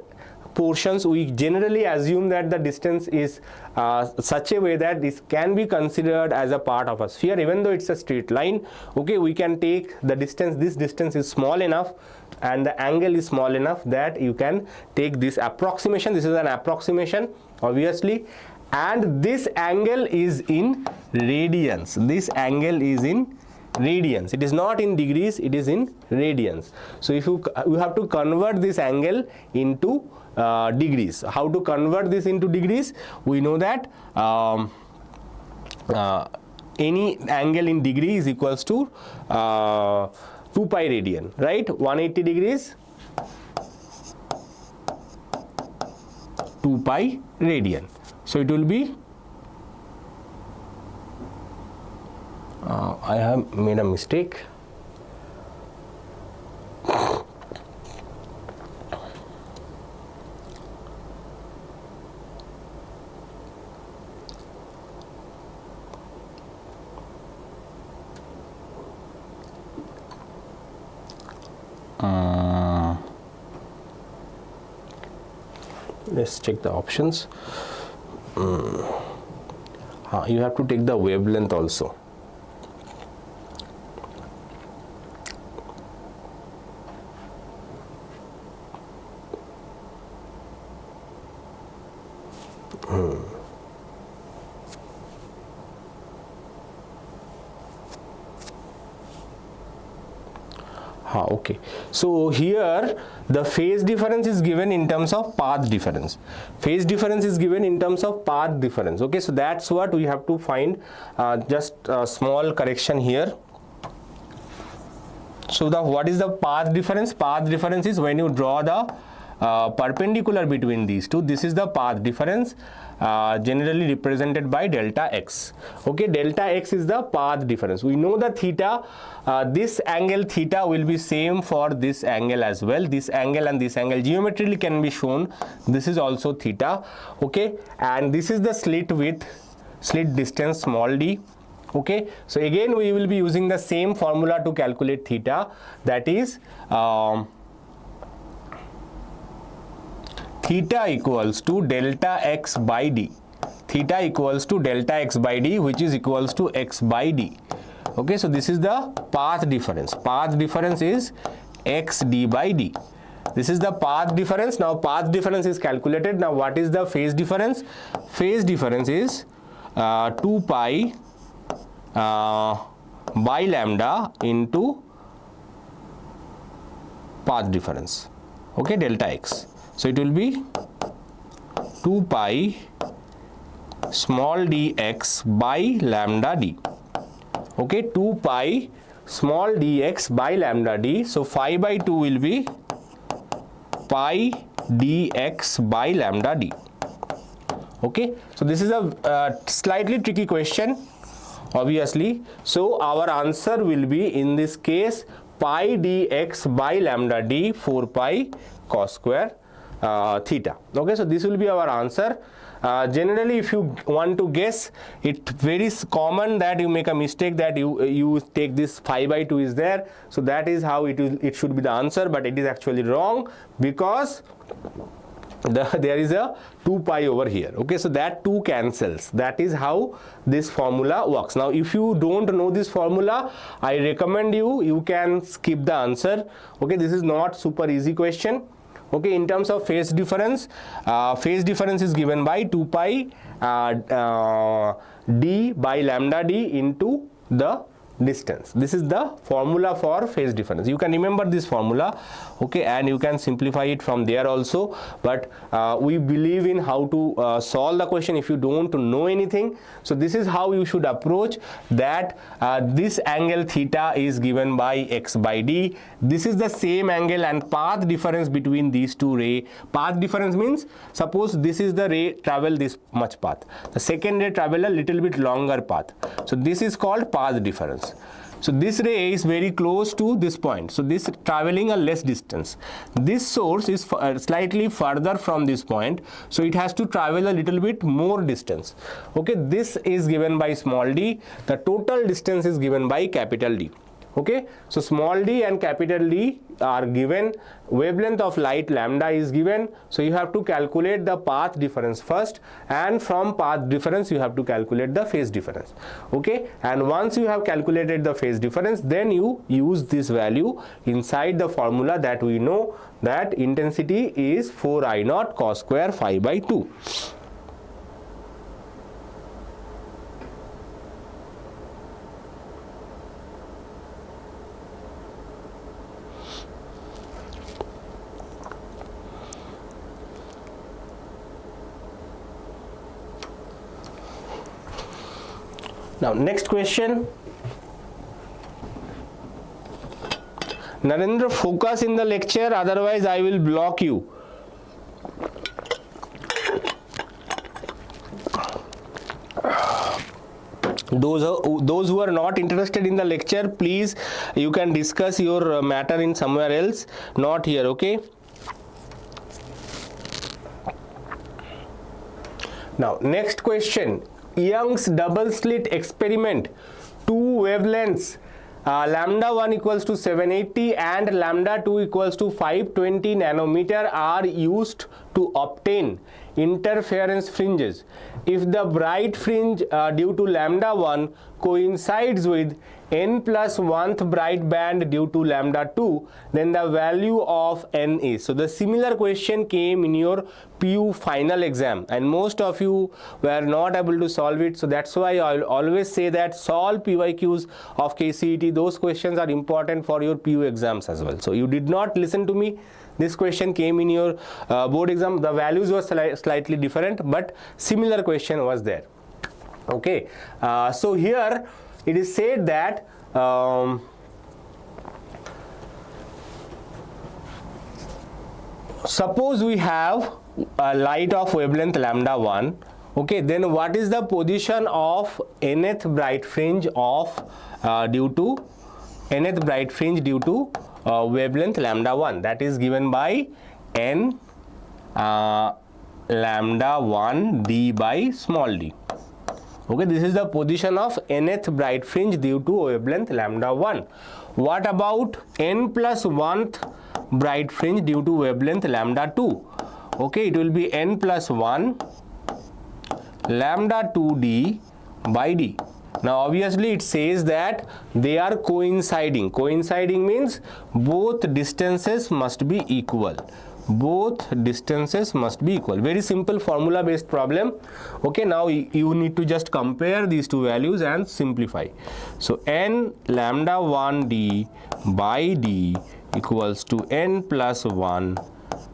portions, we generally assume that the distance is such a way that this can be considered as a part of a sphere, even though it's a straight line. Okay, we can take the distance, this distance is small enough and the angle is small enough that you can take this approximation. This is an approximation obviously, and this angle is in radians. This angle is in radians. It is not in degrees, it is in radians. So if you have to convert this angle into degrees. How to convert this into degrees? We know that any angle in degree is equals to 2 pi radian, right? 180 degrees, 2 pi radian. So it will be I have made a mistake. Let's check the options. You have to take the wavelength also. Okay, so here the phase difference is given in terms of path difference. Phase difference is given in terms of path difference. Okay, so that's what we have to find. Just a small correction here. So what is the path difference? Path difference is when you draw the perpendicular between these two. This is the path difference, generally represented by delta x. Okay, delta x is the path difference. We know the theta, this angle theta will be same for this angle as well. This angle and this angle geometrically can be shown. This is also theta. Okay, and this is the slit width, slit distance small d. Okay, so again we will be using the same formula to calculate theta, that is theta equals to delta x by d. Theta equals to delta x by d, which is equals to x by d. Okay, so this is the path difference. Path difference is x d by d. This is the path difference. Now path difference is calculated. Now what is the phase difference? Phase difference is 2 pi by lambda into path difference. Okay, delta x. So it will be 2 pi small dx by lambda d. Okay, 2 pi small dx by lambda d. So 5 by 2 will be pi dx by lambda d. Okay, so this is a slightly tricky question, obviously. So our answer will be in this case pi dx by lambda d, 4 pi cos square theta. Okay, so this will be our answer. Generally, if you want to guess, it's very common that you make a mistake, that you take this 5 by 2 is there, so that is how it should be the answer, but it is actually wrong, because there is a 2 pi over here. Okay, so that 2 cancels. That is how this formula works. Now if you don't know this formula, I recommend you can skip the answer. Okay, this is not super easy question. Okay, in terms of phase difference is given by 2 pi d by lambda d into the distance. This is the formula for phase difference. You can remember this formula, okay, and you can simplify it from there also, but we believe in how to solve the question if you don't know anything. So this is how you should approach that. This angle theta is given by x by d. This is the same angle and path difference between these two ray. Path difference means, suppose this is the ray travel this much path, the second ray travel a little bit longer path, so this is called path difference. So this ray is very close to this point, so this traveling a less distance. This source is slightly further from this point, so it has to travel a little bit more distance. Okay, this is given by small d. The total distance is given by capital D. Okay, so small d and capital D are given, wavelength of light lambda is given, so you have to calculate the path difference first, and from path difference you have to calculate the phase difference. Okay, and once you have calculated the phase difference, then you use this value inside the formula that we know, that intensity is 4I naught cos square phi by 2. Now next question. Narendra, focus in the lecture, otherwise I will block you. Those who are not interested in the lecture, please, you can discuss your matter in somewhere else, not here, okay? Now next question. Young's double slit experiment, two wavelengths, lambda 1 equals to 780 and lambda 2 equals to 520 nanometer are used to obtain interference fringes. If the bright fringe due to lambda 1 coincides with n plus 1th bright band due to lambda 2, then the value of n is. So the similar question came in your PU final exam and most of you were not able to solve it. So that's why I'll always say that solve PYQs of KCET. Those questions are important for your PU exams as well. So you did not listen to me. This question came in your board exam. The values were slightly different, but similar question was there. Okay, so here it is said that suppose we have a light of wavelength lambda 1, okay, then what is the position of nth bright fringe of due to wavelength lambda 1, that is given by n lambda 1 d by small d. Okay, this is the position of nth bright fringe due to wavelength lambda 1. What about n plus 1th bright fringe due to wavelength lambda 2? Okay, it will be n plus 1 lambda 2d by d. Now obviously it says that they are coinciding. Coinciding means both distances must be equal. Both distances must be equal. Very simple formula based problem. Okay, now you need to just compare these two values and simplify. So n lambda 1 d by d equals to n plus 1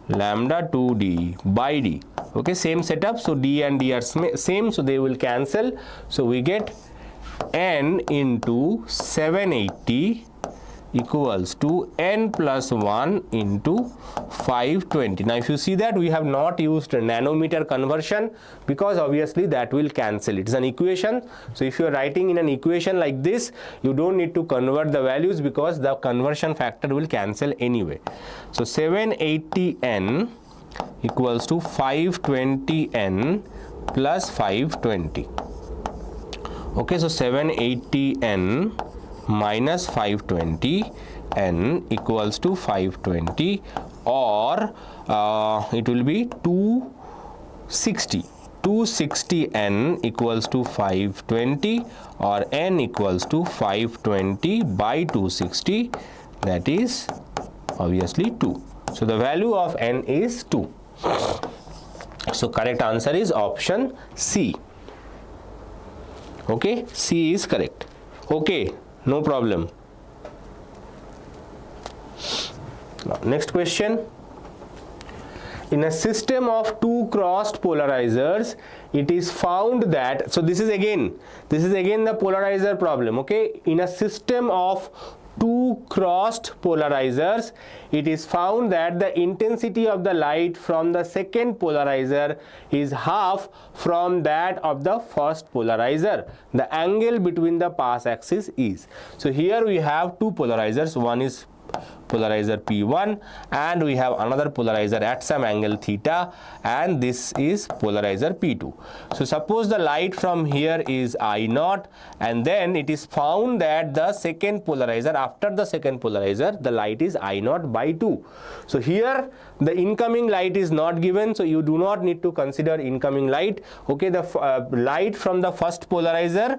lambda 2 d by d. Okay, same setup. So d and d are same, so they will cancel. So we get n into 780 equals to n plus 1 into 520. Now if you see that we have not used nanometer conversion because obviously that will cancel. It is an equation. So if you are writing in an equation like this, you don't need to convert the values because the conversion factor will cancel anyway. So 780n equals to 520n plus 520. Okay, so 780n minus 520 n equals to 520, or it will be 260. 260 n equals to 520, or n equals to 520 by 260, that is obviously 2. So the value of n is 2. So correct answer is option C. Okay, C is correct. Okay, No problem. Now, next question. In a system of two crossed polarizers, it is found that, so this is again the polarizer problem, okay? In a system of two crossed polarizers, it is found that the intensity of the light from the second polarizer is half from that of the first polarizer. The angle between the pass axis is. So here we have two polarizers, one is polarizer P1 and we have another polarizer at some angle theta, and this is polarizer P2. So suppose the light from here is I0, and then it is found that the second polarizer, after the second polarizer, the light is I0 by 2. So here the incoming light is not given, so you do not need to consider incoming light, okay? The light from the first polarizer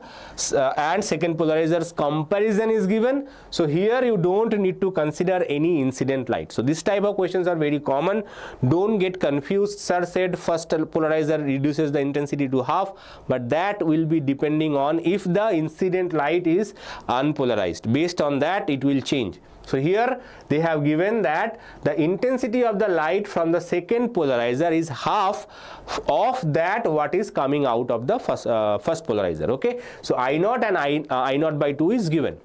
and second polarizer's comparison is given, so here you don't need to consider any incident light. So this type of questions are very common. Don't get confused. Sir said first polarizer reduces the intensity to half, but that will be depending on if the incident light is unpolarized. Based on that it will change. So here they have given that the intensity of the light from the second polarizer is half of that what is coming out of the first polarizer, okay? So I0 and I0 by 2 is given.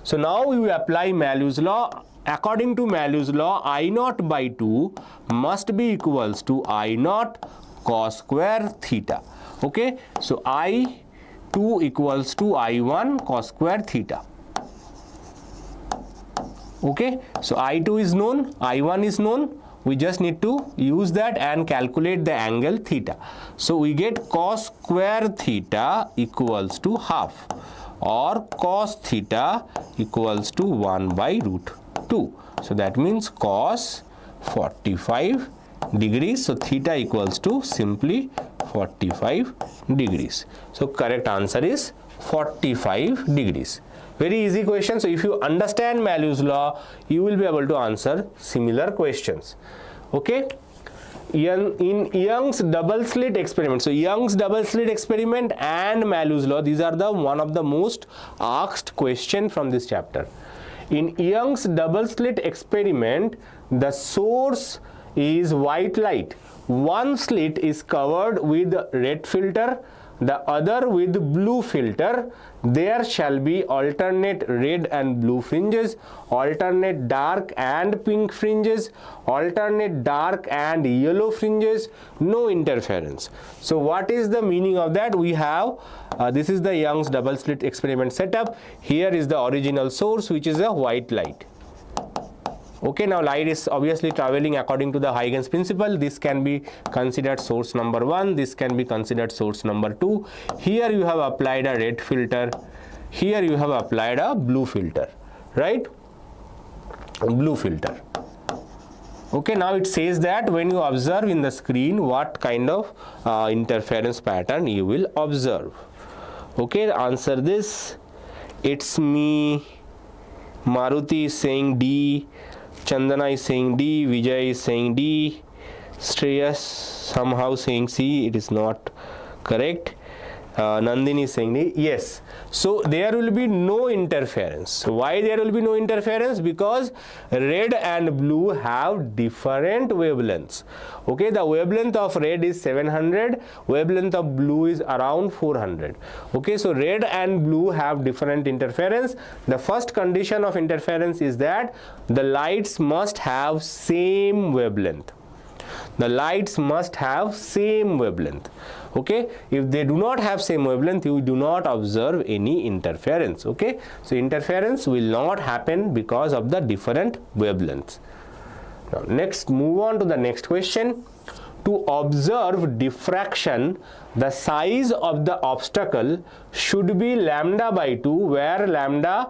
So now we will apply Malus law. According to Malus law, I0 by 2 must be equals to I0 cos square theta, okay? So I2 equals to I1 cos square theta. Okay, so I2 is known, I1 is known, we just need to use that and calculate the angle theta. So we get cos square theta equals to half, or cos theta equals to 1 by root 2. So that means cos 45 degrees. So theta equals to simply 45 degrees. So correct answer is 45 degrees. Very easy question. So if you understand Malus law, you will be able to answer similar questions. Okay. In Young's double slit experiment, so Young's double slit experiment and Malus law, these are the one of the most asked question from this chapter. In Young's double slit experiment, the source is white light. One slit is covered with red filter, the other with blue filter. There shall be alternate red and blue fringes, alternate dark and pink fringes, alternate dark and yellow fringes, no interference. So what is the meaning of that? We have this is the Young's double slit experiment setup. Here is the original source, which is a white light. Okay, now light is obviously traveling according to the Huygens principle. This can be considered source number 1, this can be considered source number 2. Here you have applied a red filter, here you have applied a blue filter, right? Blue filter. Okay, now it says that when you observe in the screen, what kind of interference pattern you will observe. Okay, answer this. It's me. Maruti is saying D. Chandana is saying D, Vijay is saying D, Shreyas somehow saying C, it is not correct. Nandini is saying D, yes. So there will be no interference. Why there will be no interference? Because red and blue have different wavelengths. Okay, the wavelength of red is 700, wavelength of blue is around 400. Okay, so red and blue have different interference. The first condition of interference is that the lights must have same wavelength. The lights must have same wavelength. Okay, if they do not have same wavelength, you do not observe any interference. Okay, so interference will not happen because of the different wavelengths. Now next, move on to the next question. To observe diffraction, the size of the obstacle should be lambda by 2, where lambda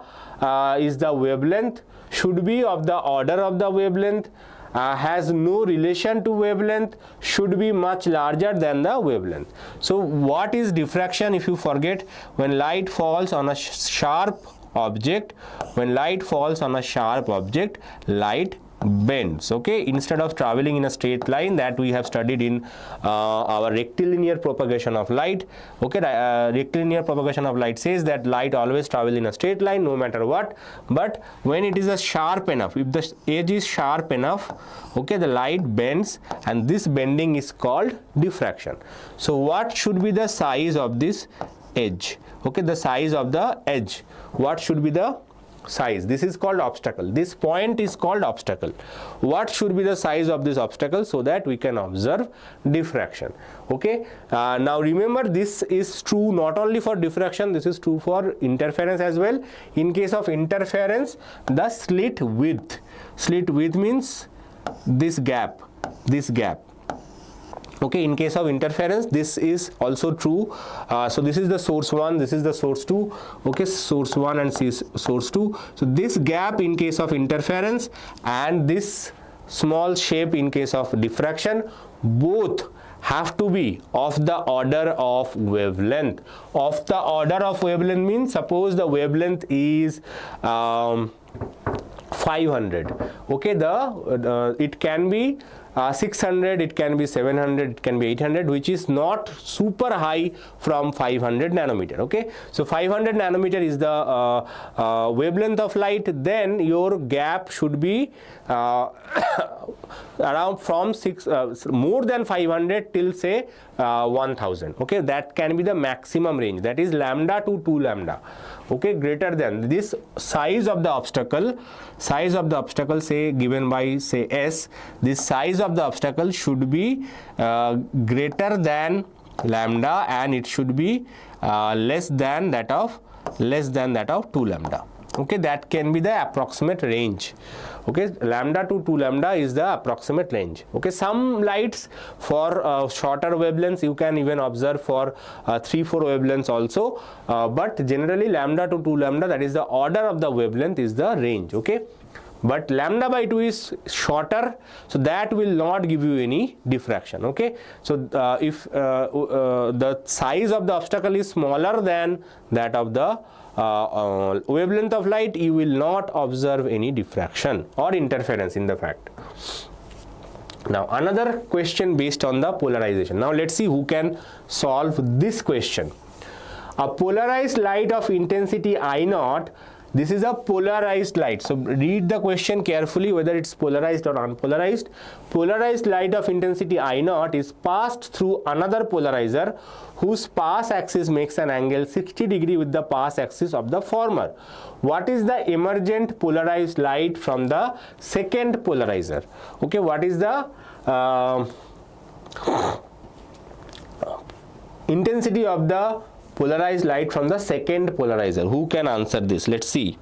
is the wavelength, should be of the order of the wavelength, has no relation to wavelength, should be much larger than the wavelength. So what is diffraction? If you forget, when light falls on a sharp object, light bends. Okay, instead of traveling in a straight line that we have studied in our rectilinear propagation of light. Okay, rectilinear propagation of light says that light always travel in a straight line no matter what, but when it is a sharp enough, if the edge is sharp enough, okay, the light bends, and this bending is called diffraction. So what should be the size of this edge? Okay, the size of the edge, what should be the size? This is called obstacle. This point is called obstacle. What should be the size of this obstacle so that we can observe diffraction? Okay, now remember, this is true not only for diffraction, this is true for interference as well. In case of interference, the slit width means this gap. Okay, in case of interference, this is also true. So this is the source 1, this is the source 2. Okay, source 1 and source 2. So this gap in case of interference and this small shape in case of diffraction, both have to be of the order of wavelength. Of the order of wavelength means, suppose the wavelength is 500. Okay, it can be 600, it can be 700, it can be 800, which is not super high from 500 nanometer. Okay, so 500 nanometer is the wavelength of light. Then your gap should be around from more than 500 till say 1000. Okay, that can be the maximum range, that is lambda to 2 lambda. Okay, greater than this size of the obstacle, say given by say S, this size of the obstacle should be greater than lambda, and it should be less than that of 2 lambda. Okay, that can be the approximate range. Okay, lambda to 2 lambda is the approximate range. Okay, some lights for shorter wavelengths you can even observe for 3-4 wavelengths also, but generally lambda to 2 lambda, that is the order of the wavelength, is the range. Okay, but lambda by 2 is shorter, so that will not give you any diffraction. Okay, so if the size of the obstacle is smaller than that of the wavelength of light, you will not observe any diffraction or interference in the fact. Now another question based on the polarization. Now let's see who can solve this question. A polarized light of intensity I naught, this is a polarized light. So read the question carefully whether it's polarized or unpolarized. Polarized light of intensity I naught is passed through another polarizer whose pass axis makes an angle 60 degree with the pass axis of the former. What is the emergent polarized light from the second polarizer? Okay, what is the intensity of the polarized light from the second polarizer? Who can answer this? Let's see.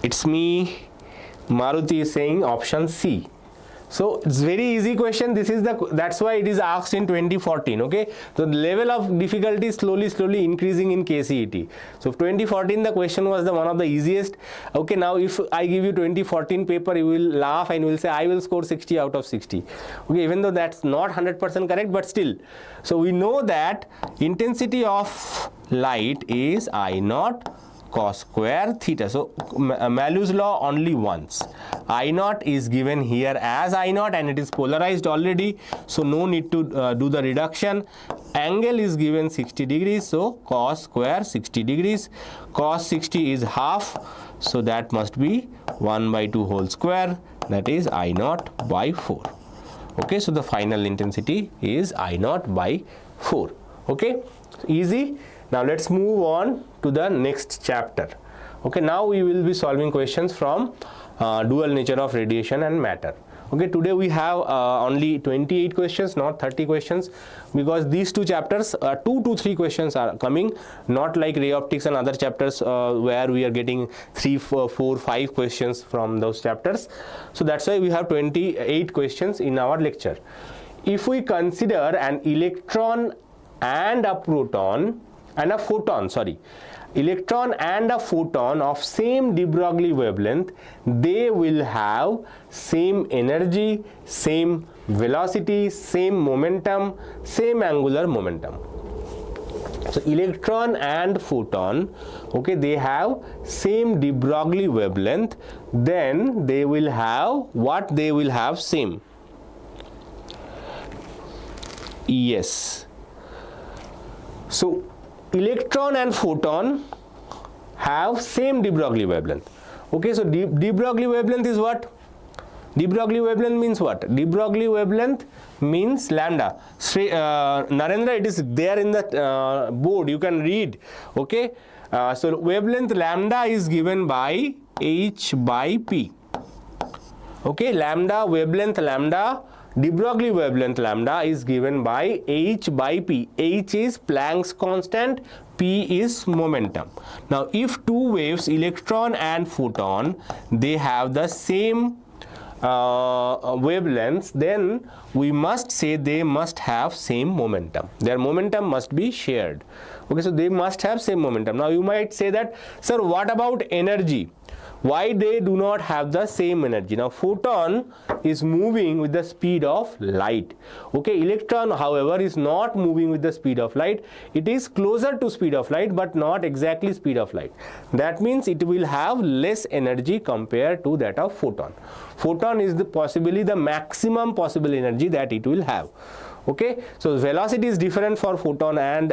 It's me. Maruti is saying option C. So it's very easy question. This is that's why it is asked in 2014. Okay, so the level of difficulty is slowly increasing in KCET. So 2014 the question was one of the easiest. Okay, now if I give you 2014 paper, you will laugh and you will say I will score 60 out of 60. Okay, even though that's not 100% correct, but still. So we know that intensity of light is I naught cos square theta. So Malus law only once. I naught is given here as I naught and it is polarized already, so no need to do the reduction. Angle is given 60 degrees, so cos square 60 degrees. Cos 60 is half, so that must be 1 by 2 whole square, that is I naught by 4. Okay, so the final intensity is I naught by 4. Okay, easy. Now let's move on to the next chapter. Okay, now we will be solving questions from dual nature of radiation and matter. Okay, today we have only 28 questions, not 30 questions, because these two chapters, 2 to 3 questions are coming, not like ray optics and other chapters where we are getting 3, 4, 5 questions from those chapters. So that's why we have 28 questions in our lecture. If we consider an electron and a proton and a photon, electron and a photon of same de Broglie wavelength, they will have same energy, same velocity, same momentum, same angular momentum. So electron and photon, okay, they have same de Broglie wavelength, then they will have what? They will have same. Yes. So electron and photon have same de Broglie wavelength. Okay, so de Broglie wavelength is what? De Broglie wavelength means what? De Broglie wavelength means lambda. Narendra, it is there in the board, you can read. Okay, so wavelength lambda is given by h by p. Okay, lambda, wavelength lambda, de Broglie wavelength lambda is given by h by p. H is Planck's constant, p is momentum. Now if two waves, electron and photon, they have the same wavelengths, then we must say they must have same momentum. Their momentum must be shared. Okay, so they must have same momentum. Now you might say that, sir, what about energy? Why they do not have the same energy? Now photon is moving with the speed of light. Okay, electron however is not moving with the speed of light. It is closer to speed of light but not exactly speed of light. That means it will have less energy compared to that of photon. Photon is possibly the maximum possible energy that it will have. Okay, so velocity is different for photon and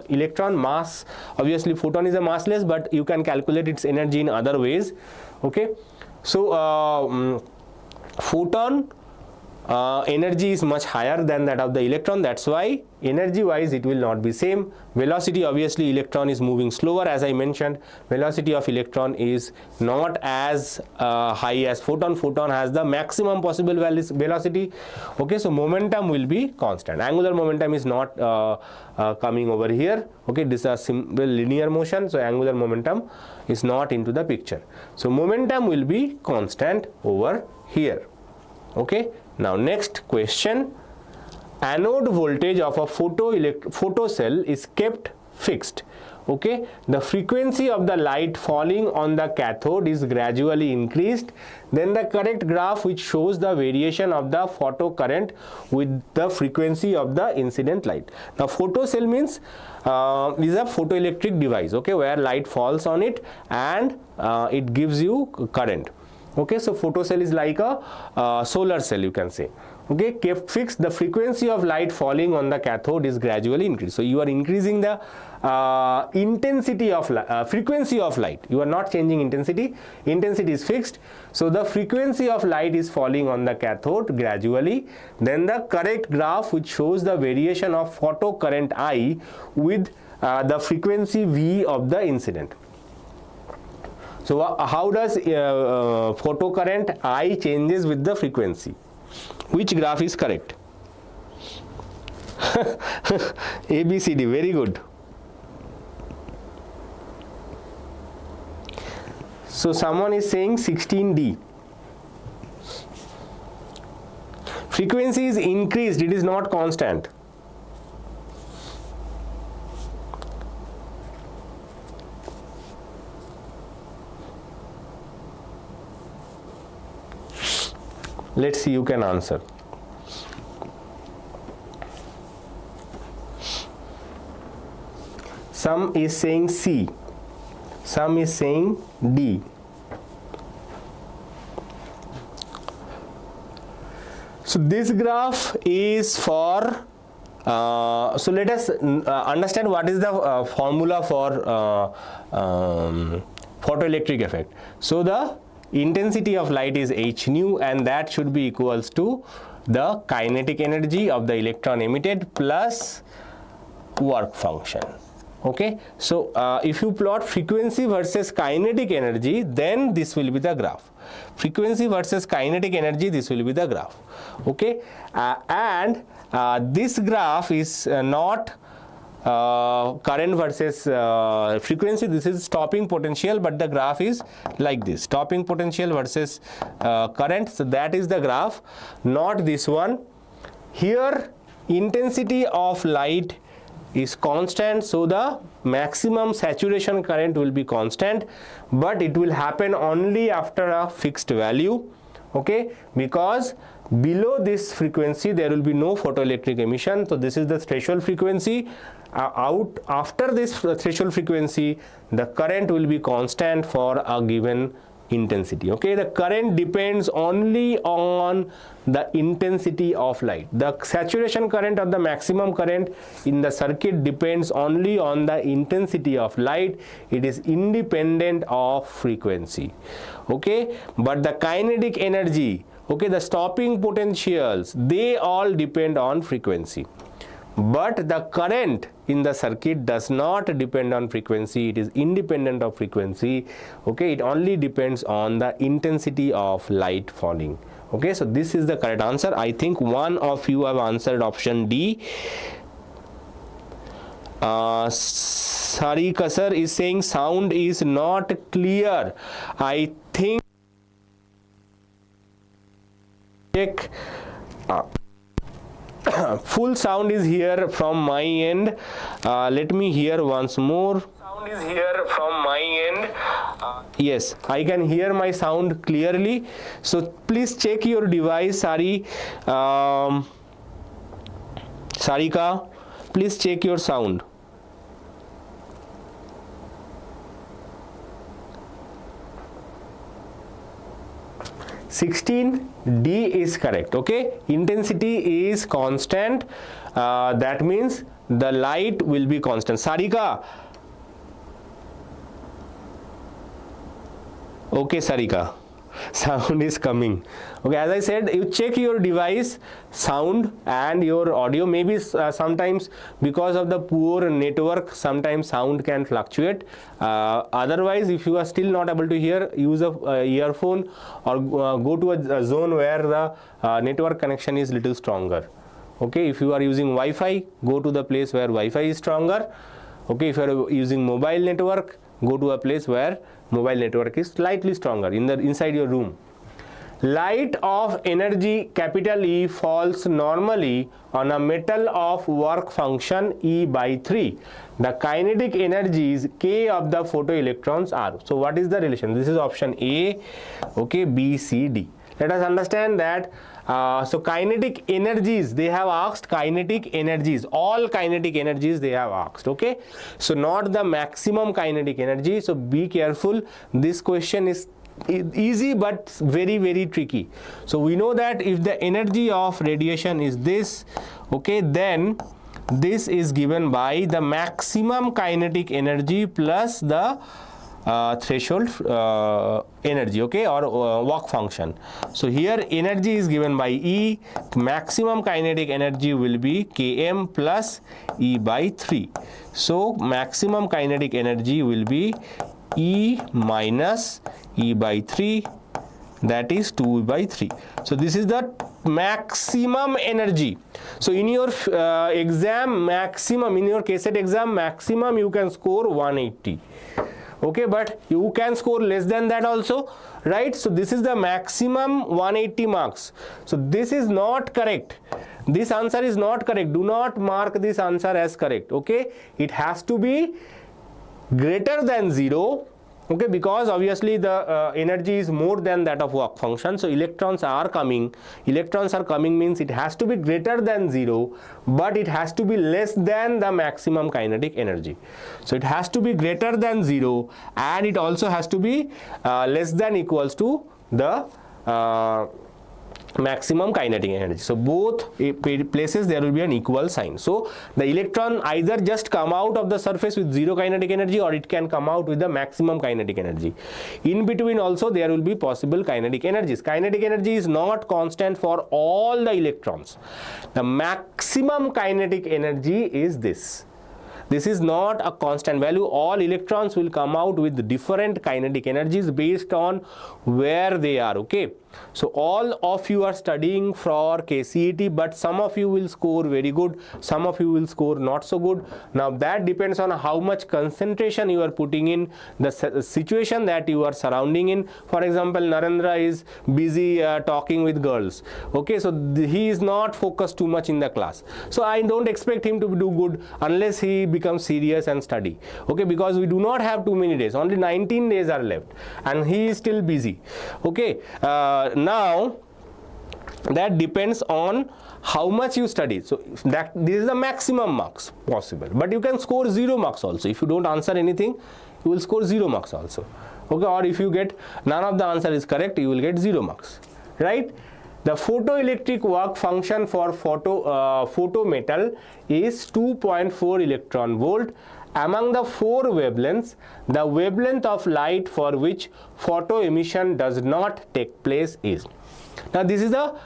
electron. Mass, obviously photon is a massless, but you can calculate its energy in other ways. Okay, so photon energy is much higher than that of the electron. That's why energy wise it will not be same. Velocity, obviously electron is moving slower, as I mentioned. Velocity of electron is not as high as photon. Photon has the maximum possible velocity. Okay, so momentum will be constant. Angular momentum is not coming over here. Okay, this is a simple linear motion, so angular momentum is not into the picture. So momentum will be constant over here. Okay, now next question. Anode voltage of a photo cell is kept fixed. Okay, the frequency of the light falling on the cathode is gradually increased. Then the correct graph which shows the variation of the photocurrent with the frequency of the incident light. Now photo cell means is a photoelectric device, okay, where light falls on it and it gives you current. Okay, so photocell is like a solar cell, you can say. Okay, kept fixed, the frequency of light falling on the cathode is gradually increased. So you are increasing the intensity of frequency of light. You are not changing intensity. Intensity is fixed. So the frequency of light is falling on the cathode gradually. Then the correct graph which shows the variation of photocurrent I with the frequency V of the incident. So how does photocurrent I changes with the frequency? Which graph is correct? ABCD, very good. So someone is saying 16D. Frequency is increased, it is not constant. Let's see, you can answer. Some is saying C, some is saying D. So this graph is for, so let us understand what is the formula for photoelectric effect. So the intensity of light is h nu, and that should be equals to the kinetic energy of the electron emitted plus work function. Okay, so if you plot frequency versus kinetic energy, then this will be the graph. Frequency versus kinetic energy, this will be the graph. Okay, and this graph is not current versus frequency. This is stopping potential, but the graph is like this: stopping potential versus current. So that is the graph, not this one. Here intensity of light is constant, so the maximum saturation current will be constant, but it will happen only after a fixed value. Okay, because below this frequency there will be no photoelectric emission. So this is the threshold frequency. Out after this threshold frequency, the current will be constant for a given intensity. Okay, the current depends only on the intensity of light. The saturation current or the maximum current in the circuit depends only on the intensity of light. It is independent of frequency. Okay, but the kinetic energy, okay, the stopping potentials, they all depend on frequency. But the current in the circuit does not depend on frequency, it is independent of frequency. Okay, it only depends on the intensity of light falling. Okay, so this is the correct answer. I think one of you have answered option D. Sarika sir is saying sound is not clear. I think check. Full sound is here from my end. Let me hear once more. Sound is here from my end. Yes, I can hear my sound clearly. So please check your device, Sarika. Please check your sound. D is correct. Okay, intensity is constant. That means the light will be constant. Sarika. Okay, Sarika. Sound is coming. Okay, as I said, you check your device sound and your audio. Maybe sometimes because of the poor network, sometimes sound can fluctuate. Otherwise, if you are still not able to hear, use a earphone or go to a zone where the network connection is little stronger. Okay, if you are using Wi-Fi, go to the place where Wi-Fi is stronger. Okay, if you are using mobile network, go to a place where mobile network is slightly stronger inside your room. Light of energy capital E falls normally on a metal of work function E by 3. The kinetic energies K of the photoelectrons are. So what is the relation? This is option A, okay, B, C, D. Let us understand that. So kinetic energies, they have asked kinetic energies, all kinetic energies they have asked. Okay, so not the maximum kinetic energy. So be careful, this question is easy but very tricky. So we know that if the energy of radiation is this, okay, then this is given by the maximum kinetic energy plus the threshold energy, okay, or work function. So here energy is given by E, maximum kinetic energy will be Km plus E by 3. So maximum kinetic energy will be E minus E by 3, that is 2 by 3. So this is the maximum energy. So in your exam maximum, in your KCET exam maximum you can score 180. Okay, but you can score less than that also, right? So this is the maximum 180 marks. So this is not correct. This answer is not correct. Do not mark this answer as correct. Okay, it has to be greater than 0. Okay, because obviously the energy is more than that of work function. So electrons are coming. Electrons are coming means it has to be greater than 0, but it has to be less than the maximum kinetic energy. So it has to be greater than 0, and it also has to be less than equals to the maximum kinetic energy. So both places there will be an equal sign. So the electron either just come out of the surface with 0 kinetic energy, or it can come out with the maximum kinetic energy. In between also there will be possible kinetic energies. Kinetic energy is not constant for all the electrons. The maximum kinetic energy is this. This is not a constant value. All electrons will come out with different kinetic energies based on where they are. Okay, so all of you are studying for KCET, but some of you will score very good, some of you will score not so good. Now that depends on how much concentration you are putting in, the situation that you are surrounding in. For example, Narendra is busy talking with girls. Okay, so he is not focused too much in the class. So I don't expect him to do good unless he becomes serious and study. Okay, because we do not have too many days, only 19 days are left, and he is still busy. Okay, now that depends on how much you study. So that this is the maximum marks possible, but you can score 0 marks also. If you don't answer anything, you will score 0 marks also. Okay, or if you get none of the answer is correct, you will get 0 marks, right? The photoelectric work function for photo metal is 2.4 electron volt. Among the 4 wavelengths, the wavelength of light for which photo emission does not take place is. Now this is a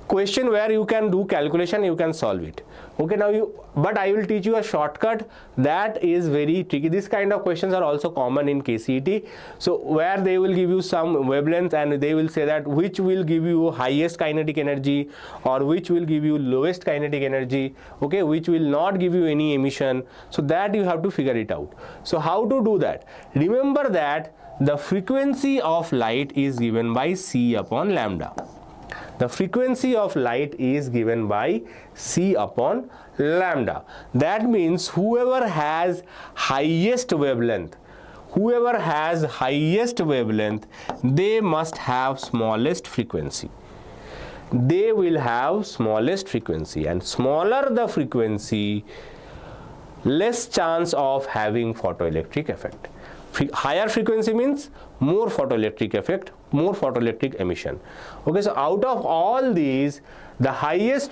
question where you can do calculation, you can solve it. Okay, now but I will teach you a shortcut that is very tricky. This kind of questions are also common in KCET. So where they will give you some wavelength and they will say that which will give you highest kinetic energy or which will give you lowest kinetic energy, okay, which will not give you any emission. So that you have to figure it out. So how to do that? Remember that the frequency of light is given by C upon lambda. The frequency of light is given by C upon lambda. That means whoever has highest wavelength, they must have smallest frequency. They will have smallest frequency, and smaller the frequency, less chance of having photoelectric effect. Higher frequency means more photoelectric effect, more photoelectric emission. Okay, so out of all these, the highest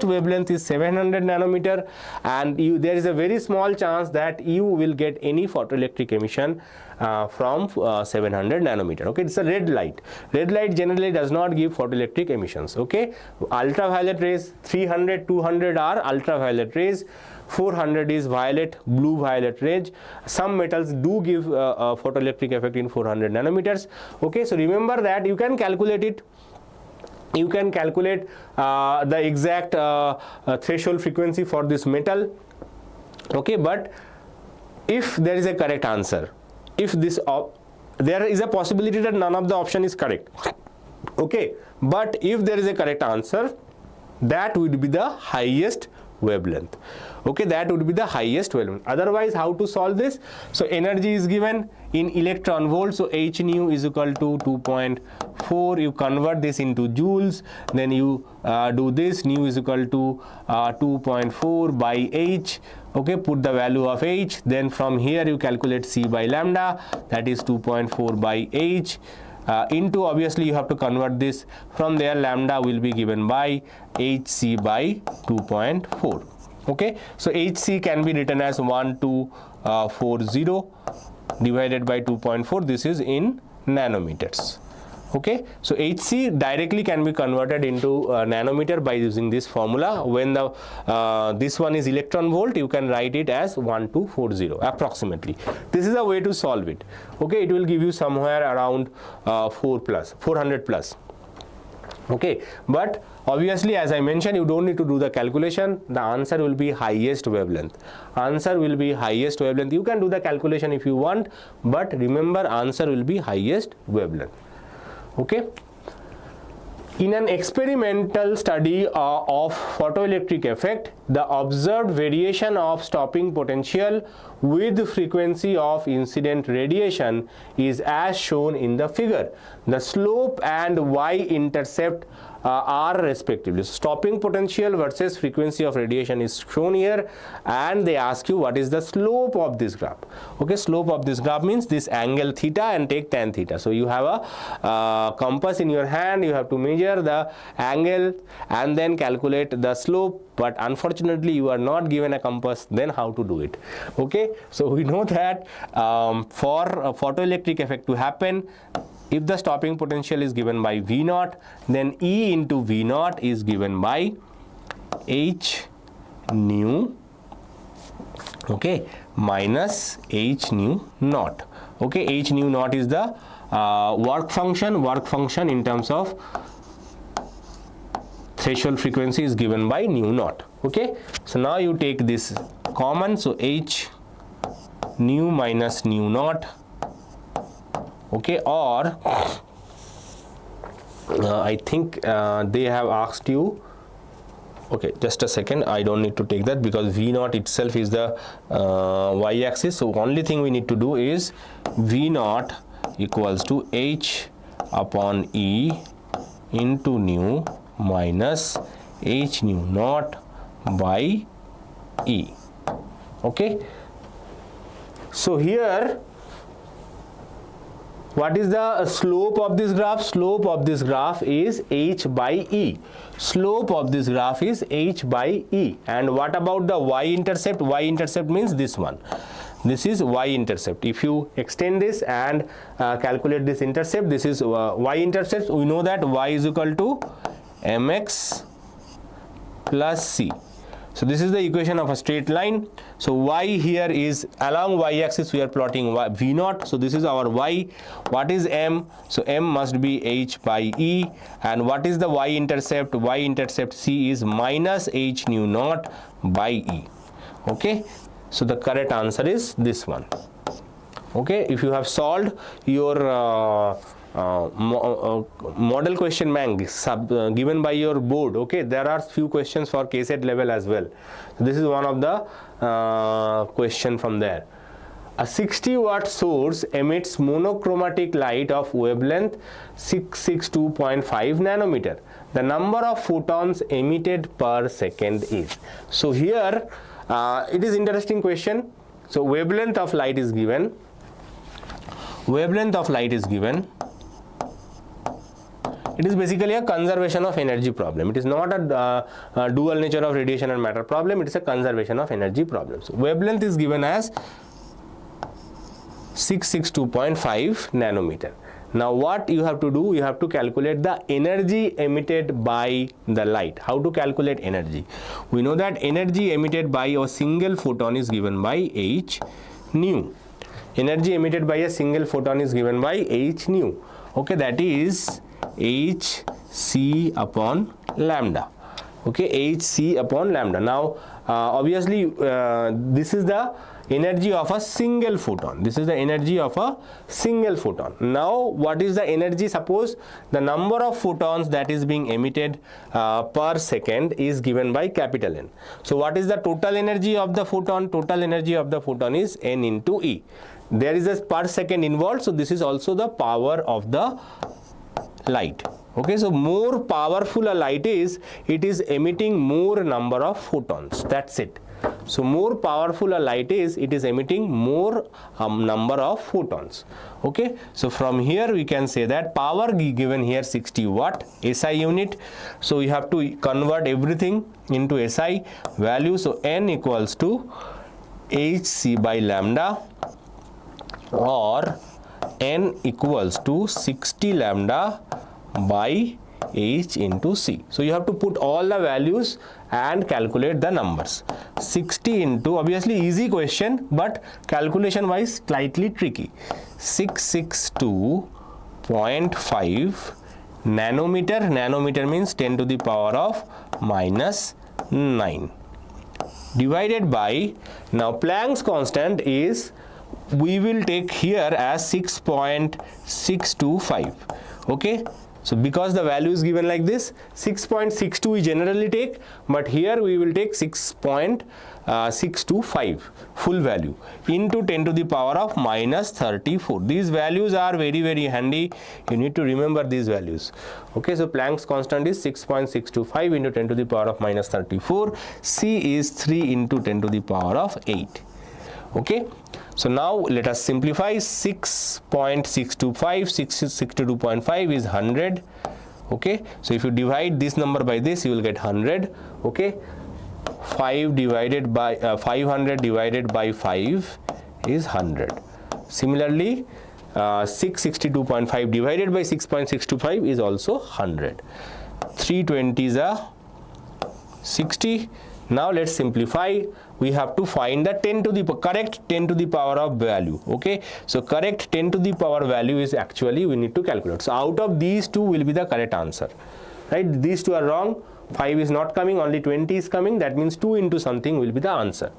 wavelength is 700 nanometer, and there is a very small chance that you will get any photoelectric emission from 700 nanometer. Okay, it's a red light. Red light generally does not give photoelectric emissions. Okay, ultraviolet rays 300, 200 are ultraviolet rays. 400 is blue violet rays. Some metals do give photoelectric effect in 400 nanometers. Okay, so remember that you can calculate it. You can calculate the exact threshold frequency for this metal. Okay, but if there is a correct answer, if this there is a possibility that none of the option is correct. Okay, but if there is a correct answer, that would be the highest wavelength. Okay, that would be the highest wavelength. Otherwise, how to solve this? So energy is given in electron volts, so h nu is equal to 2.4. you convert this into joules, then you do this, nu is equal to 2.4 by h. Okay, put the value of h, then from here you calculate C by lambda, that is 2.4 by h. Into, obviously you have to convert this, from there lambda will be given by hc by 2.4. okay, so hc can be written as 1240 divided by 2.4. this is in nanometers. Okay, so hc directly can be converted into nanometer by using this formula. When the this one is electron volt, you can write it as 1240 approximately. This is a way to solve it. Okay, it will give you somewhere around 400 plus. Okay, but obviously, as I mentioned, you don't need to do the calculation. The answer will be highest wavelength. Answer will be highest wavelength. You can do the calculation if you want, but remember, answer will be highest wavelength. Okay, in an experimental study of photoelectric effect, the observed variation of stopping potential with frequency of incident radiation is as shown in the figure. The slope and y-intercept are respectively. Stopping potential versus frequency of radiation is shown here, and they ask you what is the slope of this graph. Okay, slope of this graph means this angle theta and take tan theta. So you have a compass in your hand, you have to measure the angle and then calculate the slope, but unfortunately you are not given a compass. Then how to do it? Okay, so we know that for a photoelectric effect to happen, if the stopping potential is given by V naught, then E into V naught is given by H nu, okay, minus H nu naught. Okay, H nu naught is the work function in terms of threshold frequency is given by nu naught. Okay, so now you take this common, so H nu minus nu naught. Okay, or I think they have asked you, okay, just a second, I don't need to take that because V naught itself is the y-axis. So only thing we need to do is V naught equals to H upon E into nu minus h nu naught by E. Okay. So here, what is the slope of this graph? Slope of this graph is h by E. Slope of this graph is h by E. And what about the y-intercept? Y-intercept means this one. This is y-intercept. If you extend this and calculate this intercept, this is y-intercept. We know that y is equal to mx plus c. So this is the equation of a straight line. So y here is along y-axis we are plotting v naught. So this is our y. What is m? So m must be h by E. And what is the y-intercept? Y-intercept c is minus h nu naught by E. Okay. So the correct answer is this one. Okay. If you have solved your model question bank given by your board, okay, there are few questions for KCET level as well. So this is one of the question from there. A 60 watt source emits monochromatic light of wavelength 662.5 nanometer. The number of photons emitted per second is. So here it is interesting question. So wavelength of light is given. Wavelength of light is given. It is basically a conservation of energy problem. It is not a dual nature of radiation and matter problem. It is a conservation of energy problem. So wavelength is given as 662.5 nanometer. Now what you have to do? You have to calculate the energy emitted by the light. How to calculate energy? We know that energy emitted by a single photon is given by h nu. Energy emitted by a single photon is given by h nu. Okay, that is h c upon lambda. Okay, h c upon lambda. Now obviously this is the energy of a single photon. This is the energy of a single photon. Now what is the energy? Suppose the number of photons that is being emitted per second is given by capital N. So what is the total energy of the photon? Total energy of the photon is n into E. There is a per second involved, so this is also the power of the light. Okay, so more powerful a light is, it is emitting more number of photons. That's it. So more powerful a light is, it is emitting more number of photons. Okay, so from here we can say that power given here 60 watt SI unit. So you have to convert everything into SI value. So N equals to HC by lambda, or N equals to 60 lambda by H into C. So you have to put all the values and calculate the numbers. 60 into, obviously easy question, but calculation wise slightly tricky. 662.5 nanometer. Nanometer means 10 to the power of minus 9. Divided by, now Planck's constant is, we will take here as 6.625. Okay, so because the value is given like this, 6.62 we generally take, but here we will take 6.625 full value into 10 to the power of minus 34. These values are very, very handy. You need to remember these values. Okay, so Planck's constant is 6.625 into 10 to the power of minus 34. C is 3 into 10 to the power of 8. Okay, so now let us simplify. 6.625, 62.5 is 100. Okay, so if you divide this number by this, you will get 100. Okay, 500 divided by 5 is 100. Similarly, 662.5 divided by 6.625 is also 100. 320 is a 60. Now let's simplify. We have to find the correct 10 to the power of value. Okay, so correct 10 to the power value is actually we need to calculate. So out of these two will be the correct answer, right? These two are wrong. 5 is not coming, only 20 is coming. That means 2 into something will be the answer.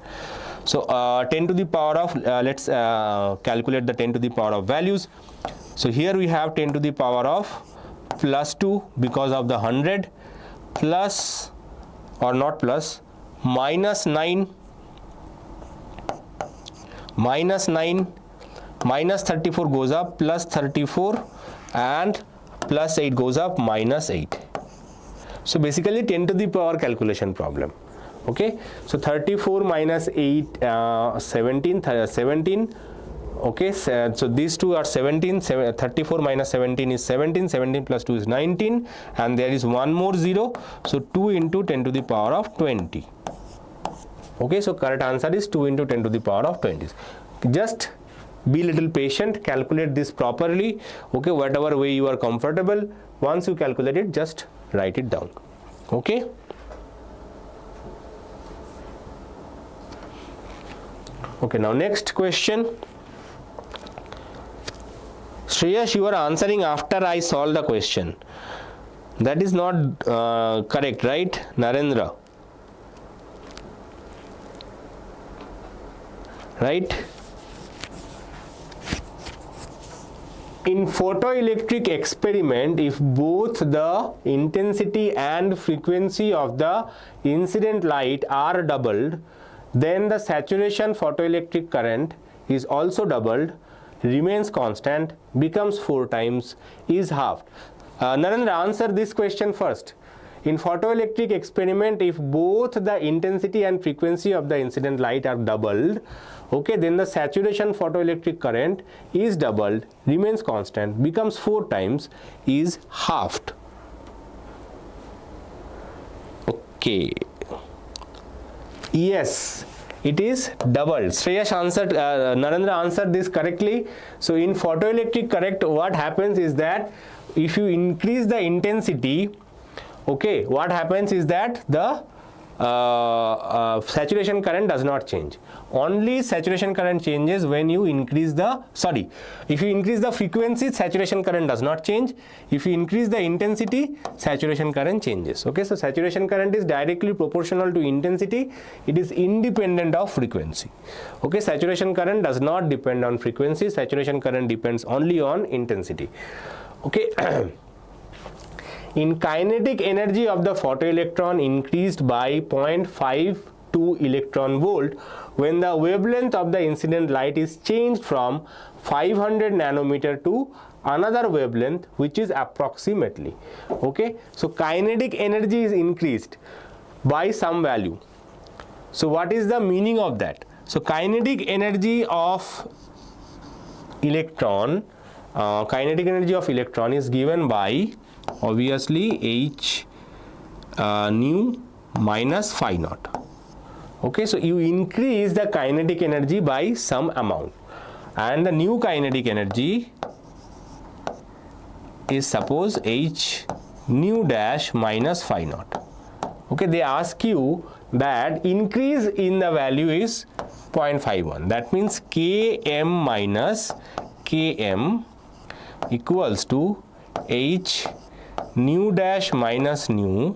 So 10 to the power of, let's calculate the 10 to the power of values. So here we have 10 to the power of plus 2 because of the 100, plus, or not plus, minus 9, minus 9, minus 34 goes up, plus 34, and plus 8 goes up minus 8. So basically 10 to the power calculation problem. Okay, so 34 minus 8, 17. Okay, so these two are 17. 34 minus 17 is 17. 17 plus 2 is 19, and there is one more 0. So 2 into 10 to the power of 20. Okay, so correct answer is 2 into 10 to the power of 20. Just be little patient, calculate this properly. Okay, whatever way you are comfortable. Once you calculate it, just write it down. Okay. Okay, now next question. Shreyash, you are answering after I solve the question. That is not correct, right, Narendra? Right? In photoelectric experiment, if both the intensity and frequency of the incident light are doubled, then the saturation photoelectric current is also doubled, remains constant, becomes 4 times, is halved. Narendra, answer this question first. In photoelectric experiment, if both the intensity and frequency of the incident light are doubled, okay, then the saturation photoelectric current is doubled, remains constant, becomes 4 times, is halved. Okay. Yes, it is doubled. Shreyash answered, Narendra answered this correctly. So in photoelectric current, what happens is that if you increase the intensity, okay, what happens is that the saturation current does not change. Only saturation current changes when you increase the, if you increase the frequency, saturation current does not change. If you increase the intensity, saturation current changes. Okay, so saturation current is directly proportional to intensity. It is independent of frequency. Okay, saturation current does not depend on frequency. Saturation current depends only on intensity. Okay. In kinetic energy of the photoelectron increased by 0.52 electron volt when the wavelength of the incident light is changed from 500 nanometer to another wavelength, which is approximately. Okay, so kinetic energy is increased by some value. So what is the meaning of that? So kinetic energy of electron, is given by obviously h nu minus phi naught. Okay, so you increase the kinetic energy by some amount, and the new kinetic energy is suppose h nu dash minus phi naught. Okay, they ask you that increase in the value is 0.51. That means Km minus Km equals to h nu dash minus nu,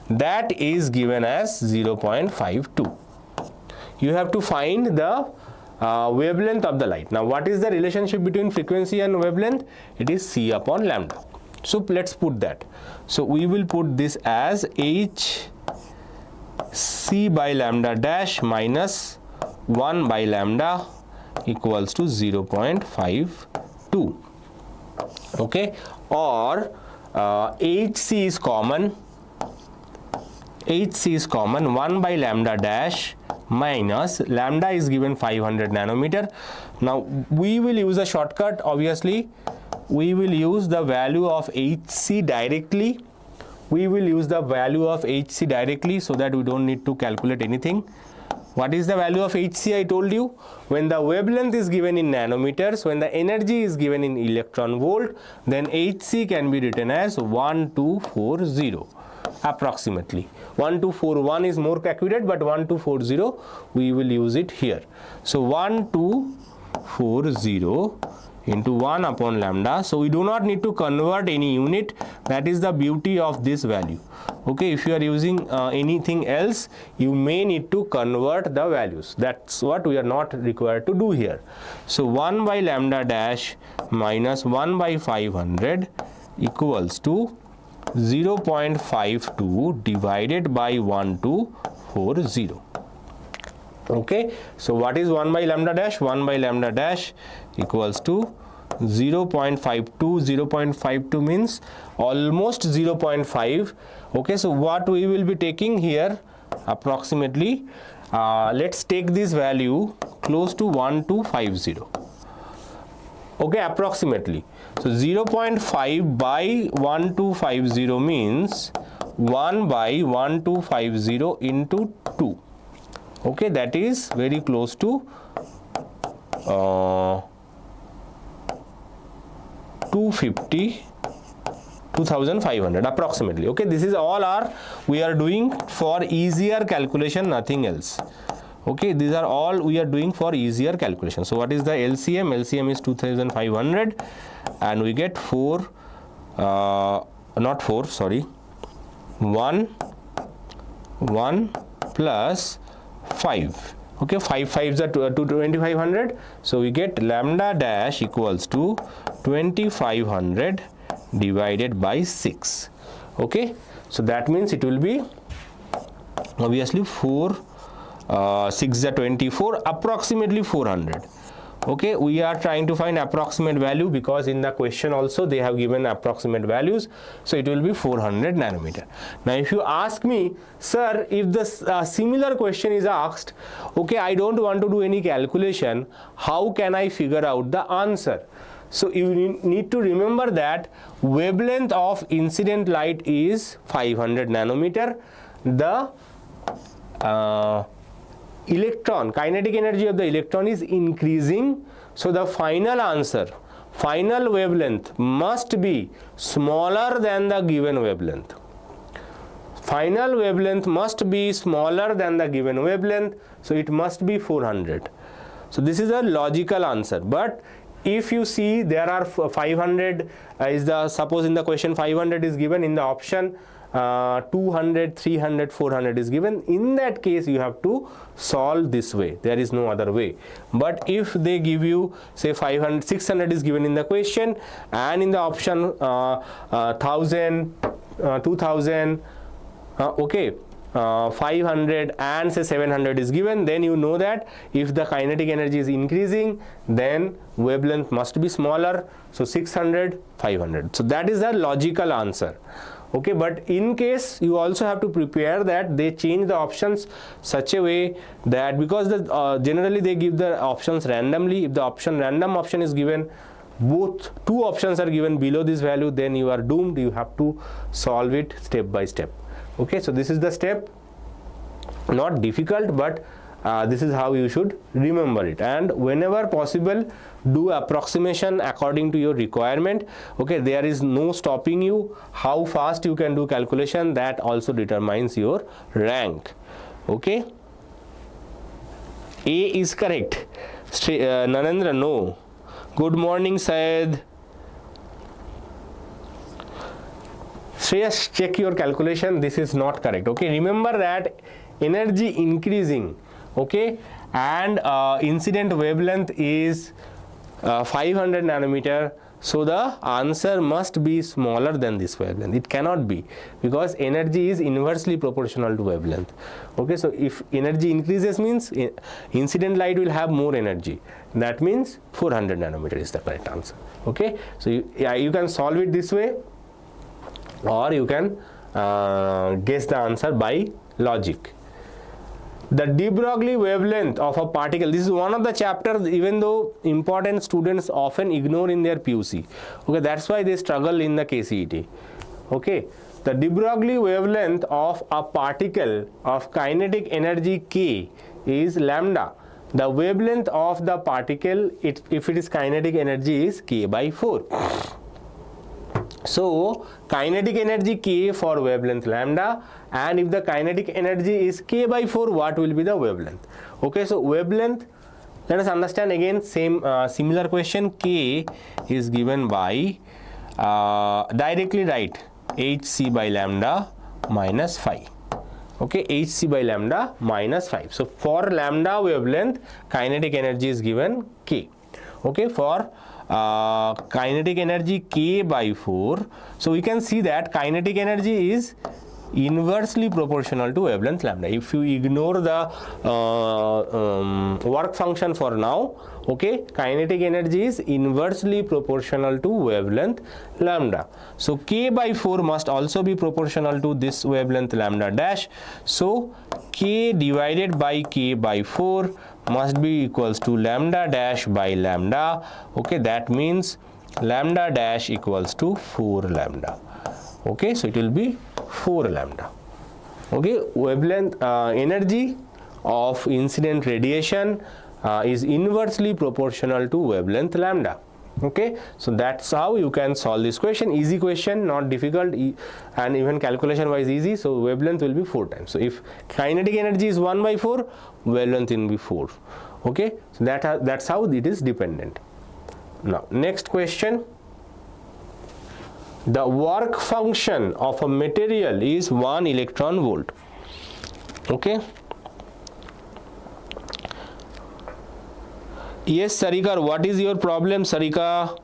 that is given as 0.52. You have to find the wavelength of the light. Now what is the relationship between frequency and wavelength? It is C upon lambda. So let's put that. So we will put this as h C by lambda dash minus 1 by lambda equals to 0.52. Okay, or HC is common. HC is common, 1 by lambda dash minus lambda is given 500 nanometer. Now we will use a shortcut. Obviously we will use the value of HC directly. We will use the value of HC directly so that we don't need to calculate anything. What is the value of HC? I told you, when the wavelength is given in nanometers, when the energy is given in electron volt, then HC can be written as 1240 approximately. 1241 is more accurate, but 1240 we will use it here. So 1240 into 1 upon lambda. So we do not need to convert any unit. That is the beauty of this value. Okay, if you are using anything else, you may need to convert the values. That's what we are not required to do here. So 1 by lambda dash minus 1 by 500 equals to 0.52 divided by 1240. Okay, so what is 1 by lambda dash? 1 by lambda dash equals to 0.52, 0.52 means almost 0.5. Okay, so what we will be taking here approximately, let's take this value close to 1250. Okay, approximately. So 0.5 by 1250 means 1 by 1250 into 2. Okay, that is very close to 250, 2500 approximately. Okay, this is all we are doing for easier calculation, nothing else. Okay, these are all we are doing for easier calculation. So what is the LCM? LCM is 2500 and we get 1 plus 5. Okay, 5 5s are 2500, so we get lambda dash equals to 2500 divided by 6. Okay, so that means it will be obviously 6 are 24, approximately 400. Okay, we are trying to find approximate value because in the question also they have given approximate values, so it will be 400 nanometer. Now if you ask me, sir, if the similar question is asked, okay, I don't want to do any calculation, how can I figure out the answer? So you need to remember that wavelength of incident light is 500 nanometer. The electron, kinetic energy of the electron is increasing, so the final answer, final wavelength must be smaller than the given wavelength. Final wavelength must be smaller than the given wavelength, so it must be 400. So this is a logical answer. But if you see there are 500 suppose in the question 500 is given, in the option 200, 300, 400 is given, in that case you have to solve this way, there is no other way. But if they give you say 500, 600 is given in the question and in the option 1000, 2000, okay, 500 and say 700 is given, then you know that if the kinetic energy is increasing, then wavelength must be smaller, so 600, 500. So that is the logical answer. Okay, but in case you also have to prepare that they change the options such a way that, because generally they give the options randomly, if the random option is given, both two options are given below this value, then you are doomed. You have to solve it step by step. Okay, so this is the step, not difficult, but this is how you should remember it, and whenever possible do approximation according to your requirement. Okay, there is no stopping you. How fast you can do calculation, that also determines your rank. Okay, A is correct. Narendra, no. Good morning, Syed. Shreyas, check your calculation, this is not correct. Okay, remember that energy increasing, okay, and incident wavelength is 500 nanometer, so the answer must be smaller than this wavelength. It cannot be, because energy is inversely proportional to wavelength. Okay, so if energy increases means incident light will have more energy, that means 400 nanometer is the correct answer. Okay, so you can solve it this way, or you can guess the answer by logic. The de Broglie wavelength of a particle, this is one of the chapters even though important students often ignore in their PUC. Okay, that's why they struggle in the KCET. Okay, the de Broglie wavelength of a particle of kinetic energy K is lambda. The wavelength of the particle, if it is kinetic energy, is K by 4. So kinetic energy K for wavelength lambda, and if the kinetic energy is K by 4, what will be the wavelength? Okay, so wavelength, let us understand again, similar question. K is given by, directly write hc by lambda minus 5. Okay, hc by lambda minus 5. So for lambda wavelength, kinetic energy is given K. Okay, for kinetic energy K by 4, so we can see that kinetic energy is inversely proportional to wavelength lambda. If you ignore the work function for now, okay, kinetic energy is inversely proportional to wavelength lambda. So k by 4 must also be proportional to this wavelength lambda dash. So k divided by k by 4 must be equals to lambda dash by lambda. Okay, that means lambda dash equals to 4 lambda. Okay, so it will be 4 lambda. Okay, wavelength energy of incident radiation is inversely proportional to wavelength lambda. Okay, so that's how you can solve this question. Easy question, not difficult, and even calculation wise easy. So wavelength will be 4 times. So if kinetic energy is 1 by 4, wavelength will be 4. Okay, so that's how it is dependent. Now next question. The work function of a material is 1 electron volt. Okay. Yes, Sarika, what is your problem, Sarika?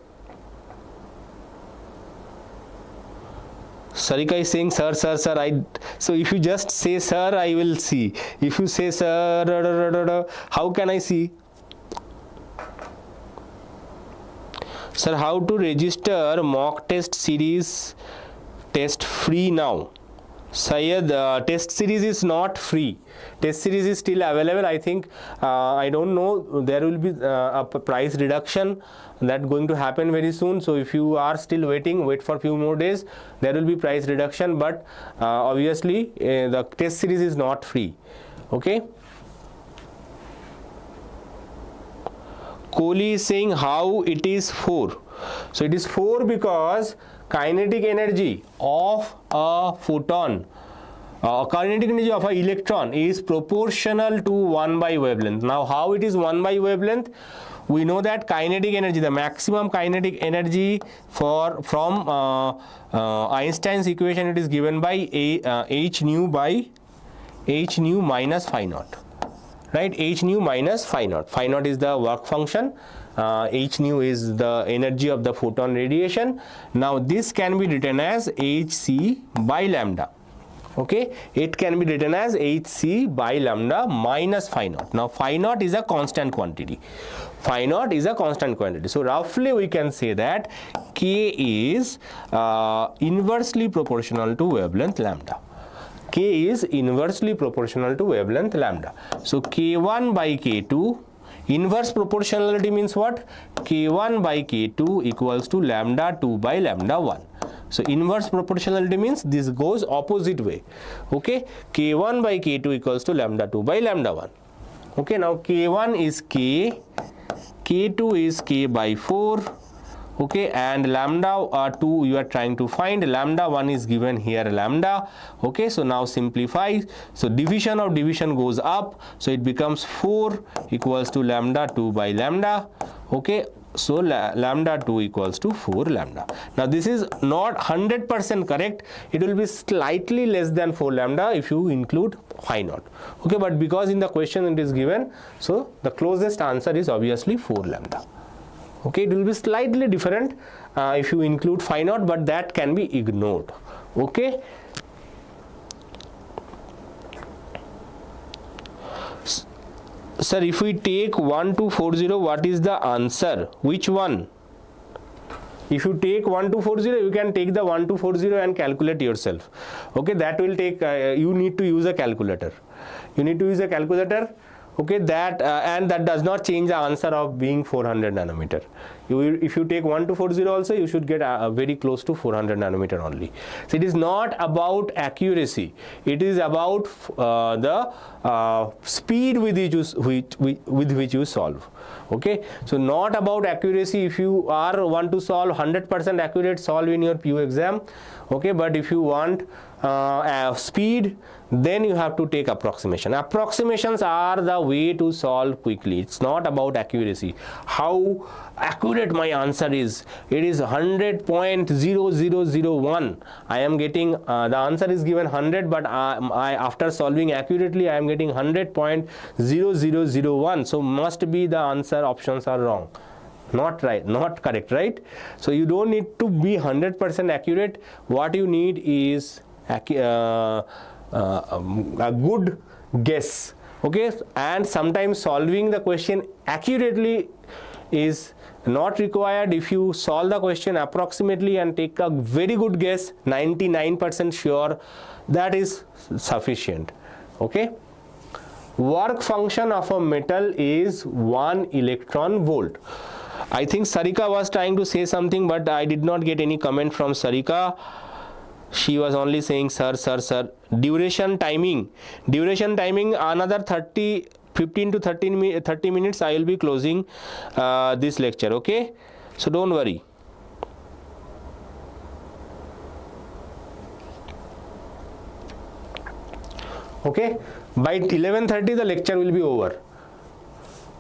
Sarika is saying, sir, so if you just say, sir, I will see. If you say, sir, how can I see? Sir, how to register mock test series test free now? Syed, test series is not free. Test series is still available. I think, I don't know, there will be a price reduction that going to happen very soon. So if you are still waiting, wait for a few more days, there will be price reduction, but obviously the test series is not free. Okay. Kohli is saying how it is 4. So it is 4 because kinetic energy of a photon, kinetic energy of an electron is proportional to 1 by wavelength. Now how it is 1 by wavelength? We know that kinetic energy, the maximum kinetic energy from Einstein's equation, it is given by h nu minus phi naught. Right, h nu minus phi naught. Phi naught is the work function, h nu is the energy of the photon radiation. Now this can be written as hc by lambda. Okay, it can be written as hc by lambda minus phi naught. Now phi naught is a constant quantity. Phi naught is a constant quantity. So roughly we can say that k is inversely proportional to wavelength lambda. K is inversely proportional to wavelength lambda. So K1 by K2, inverse proportionality means what? K1 by K2 equals to lambda 2 by lambda 1. So inverse proportionality means this goes opposite way. Okay, K1 by K2 equals to lambda 2 by lambda 1. Okay, now K1 is K, K2 is K by 4. Okay, and lambda 2 you are trying to find, lambda 1 is given here lambda. Okay, so now simplify, so division of division goes up, so it becomes 4 equals to lambda 2 by lambda. Okay, so lambda 2 equals to 4 lambda. Now this is not 100% correct, it will be slightly less than 4 lambda if you include phi naught. Okay, but because in the question it is given, so the closest answer is obviously 4 lambda. Okay, it will be slightly different if you include phi naught, but that can be ignored. Okay. Sir, if we take 1240, what is the answer? Which one? If you take 1240, you can take the 1240 and calculate yourself. Okay, that will take, you need to use a calculator. You need to use a calculator. Okay, that and that does not change the answer of being 400 nanometer. If you take 1240 also, you should get very close to 400 nanometer only. So it is not about accuracy, it is about the speed with which you solve. Okay, so not about accuracy. If you want to solve 100% accurate, solve in your PU exam. Okay, but if you want speed, then you have to take approximation. Approximations are the way to solve quickly. It's not about accuracy. How accurate my answer is, it is 100.0001. I am getting the answer is given 100, but I after solving accurately I am getting 100.0001. so must be the answer options are wrong, not right, not correct, right? So you don't need to be 100% accurate. What you need is a good guess. Okay, and sometimes solving the question accurately is not required. If you solve the question approximately and take a very good guess, 99% sure, that is sufficient. Okay, work function of a metal is 1 electron volt. I think Sarika was trying to say something, but I did not get any comment from Sarika. She was only saying sir, sir, sir. Duration timing another 15 to 30 minutes I will be closing this lecture. Okay, so don't worry. Okay, by 11:30 the lecture will be over.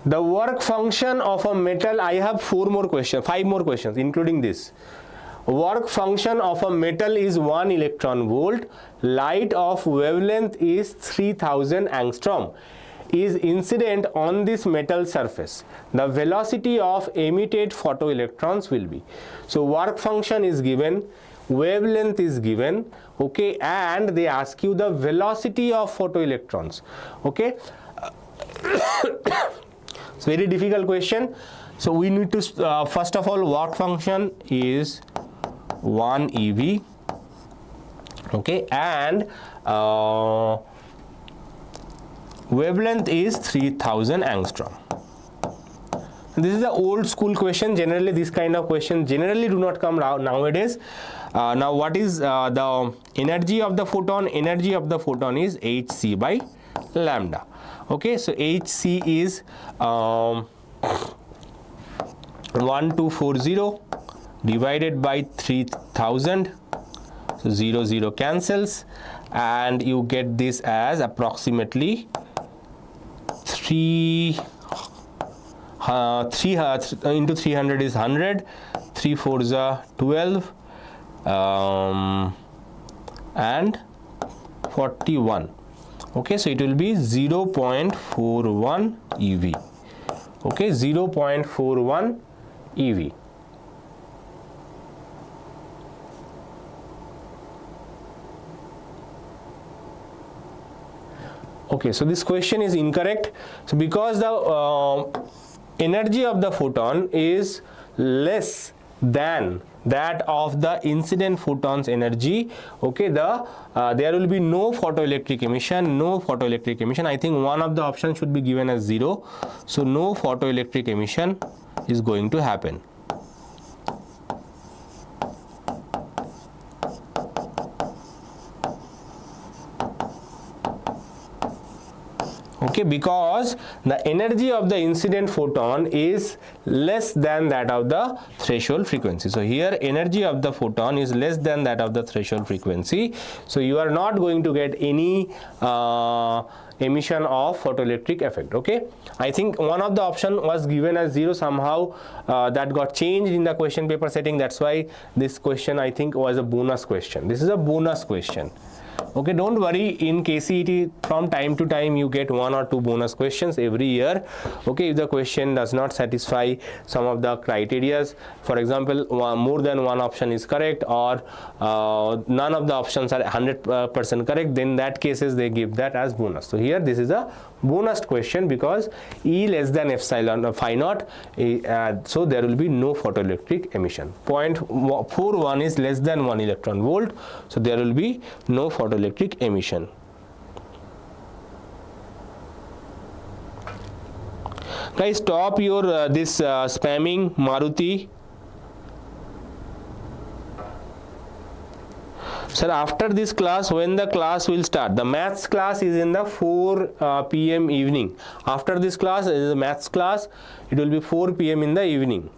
The work function of a metal, I have 5 more questions including this. Work function of a metal is 1 electron volt. Light of wavelength is 3000 angstrom is incident on this metal surface. The velocity of emitted photoelectrons will be. So work function is given, wavelength is given, okay, and they ask you the velocity of photoelectrons. Okay, it's very difficult question. So we need to first of all, work function is 1 eV, okay, and wavelength is 3000 angstrom. This is the old school question. Generally this kind of question generally do not come nowadays. Now what is the energy of the photon? Energy of the photon is hc by lambda. Okay, so hc is 1240 divided by 3000, so 0 cancels, and you get this as approximately 3 into 300 is 100, 3 4s are 12, and 41. Okay, so it will be 0.41 eV. Okay, 0.41 eV. Okay, so this question is incorrect. So because the energy of the photon is less than that of the incident photon's energy, okay, there will be no photoelectric emission. I think one of the options should be given as 0. So no photoelectric emission is going to happen. Okay, because the energy of the incident photon is less than that of the threshold frequency. So here energy of the photon is less than that of the threshold frequency. So you are not going to get any emission of photoelectric effect. Okay, I think one of the option was given as 0, somehow that got changed in the question paper setting. That's why this question I think was a bonus question. This is a bonus question. Okay, don't worry, in KCET from time to time you get 1 or 2 bonus questions every year. Okay, if the question does not satisfy some of the criterias, for example more than one option is correct, or none of the options are 100% correct, then that cases they give that as bonus. So here this is a bonus question because E less than epsilon phi naught, so there will be no photoelectric emission. 0.41 is less than 1 electron volt, so there will be no photoelectric emission. Guys, stop your this spamming, Maruti. Sir, after this class, when the class will start? The maths class is in the 4 p.m. evening. After this class is a maths class. It will be 4 p.m. in the evening.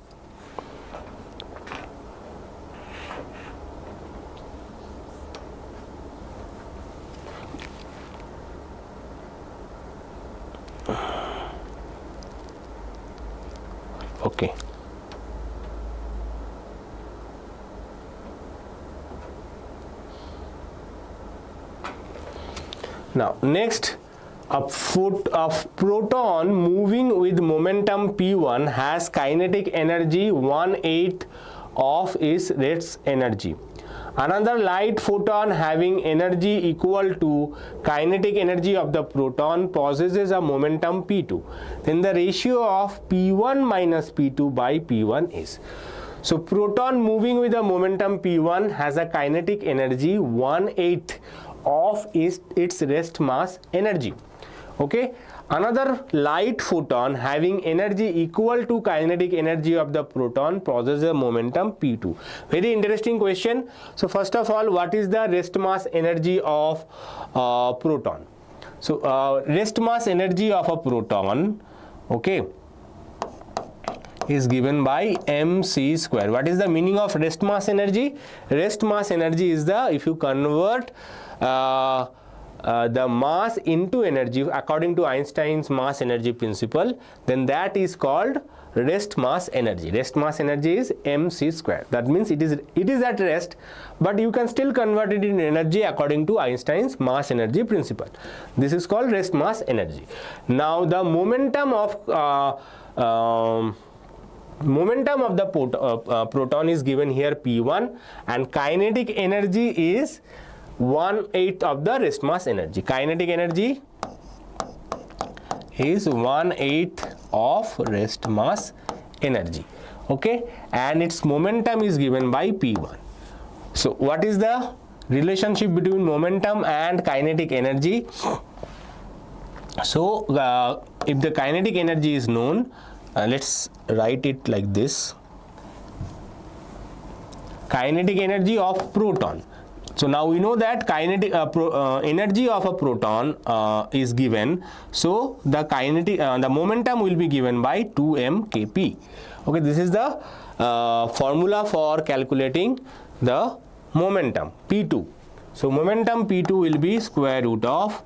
Okay. Now next, a proton moving with momentum p1 has kinetic energy 1/8 of its energy. Another light photon having energy equal to kinetic energy of the proton possesses a momentum p2. Then the ratio of p1 minus p2 by p1 is. So proton moving with a momentum p1 has a kinetic energy 1/8 of its rest mass energy. Okay. Another light photon having energy equal to kinetic energy of the proton possesses a momentum p2. Very interesting question. So first of all, what is the rest mass energy of proton? So rest mass energy of a proton, okay, is given by mc square. What is the meaning of rest mass energy? Rest mass energy is the, if you convert the mass into energy according to Einstein's mass energy principle, then that is called rest mass energy. Rest mass energy is mc square. That means it is at rest, but you can still convert it in energy according to Einstein's mass energy principle. This is called rest mass energy. Now the momentum of the proton is given here p1, and kinetic energy is 1/8 of the rest mass energy. Kinetic energy is 1/8 of rest mass energy. Okay, and its momentum is given by p1. So what is the relationship between momentum and kinetic energy? So if the kinetic energy is known, let's write it like this: kinetic energy of proton. So now we know that kinetic energy of a proton is given. So the kinetic the momentum will be given by 2m kp. Okay, this is the formula for calculating the momentum p2. So momentum p2 will be square root of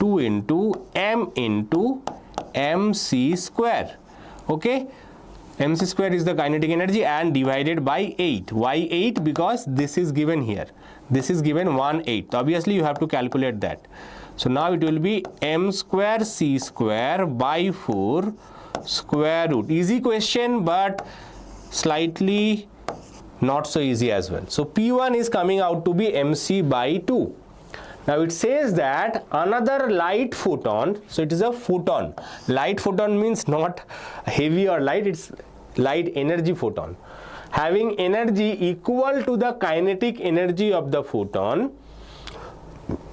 2 into m into mc square. Okay, mc square is the kinetic energy, and divided by 8. Why 8? Because this is given here. This is given 1/8. Obviously you have to calculate that. So now it will be m square c square by 4 square root. Easy question, but slightly not so easy as well. So p1 is coming out to be mc by 2. Now it says that another light photon, so it is a photon. Light photon means not heavy or light, it's light energy photon, having energy equal to the kinetic energy of the photon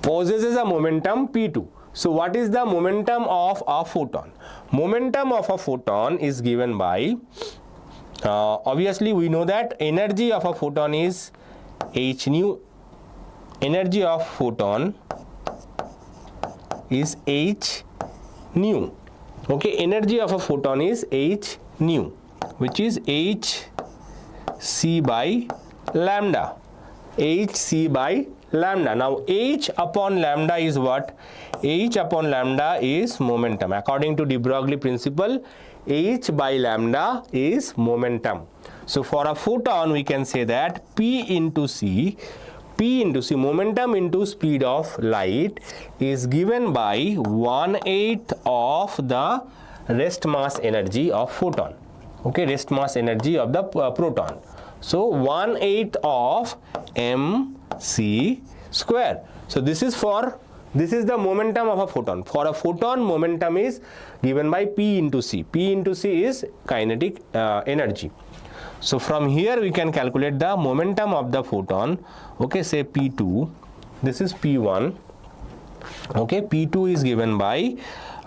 possesses a momentum p2. So what is the momentum of a photon? Momentum of a photon is given by, obviously we know that energy of a photon is h nu. Energy of photon is h nu. Okay, energy of a photon is h nu, which is h c by lambda. h c by lambda. Now h upon lambda is what? H upon lambda is momentum. According to de Broglie principle, h by lambda is momentum. So for a photon we can say that P into C, momentum into speed of light, is given by 1/8 of the rest mass energy of photon. Okay, rest mass energy of the proton. So 1/8 of mc square. So this is the momentum of a photon. For a photon, momentum is given by P into C. P into C is kinetic energy. So from here we can calculate the momentum of the photon. Okay, say P2, this is P1. Okay, P2 is given by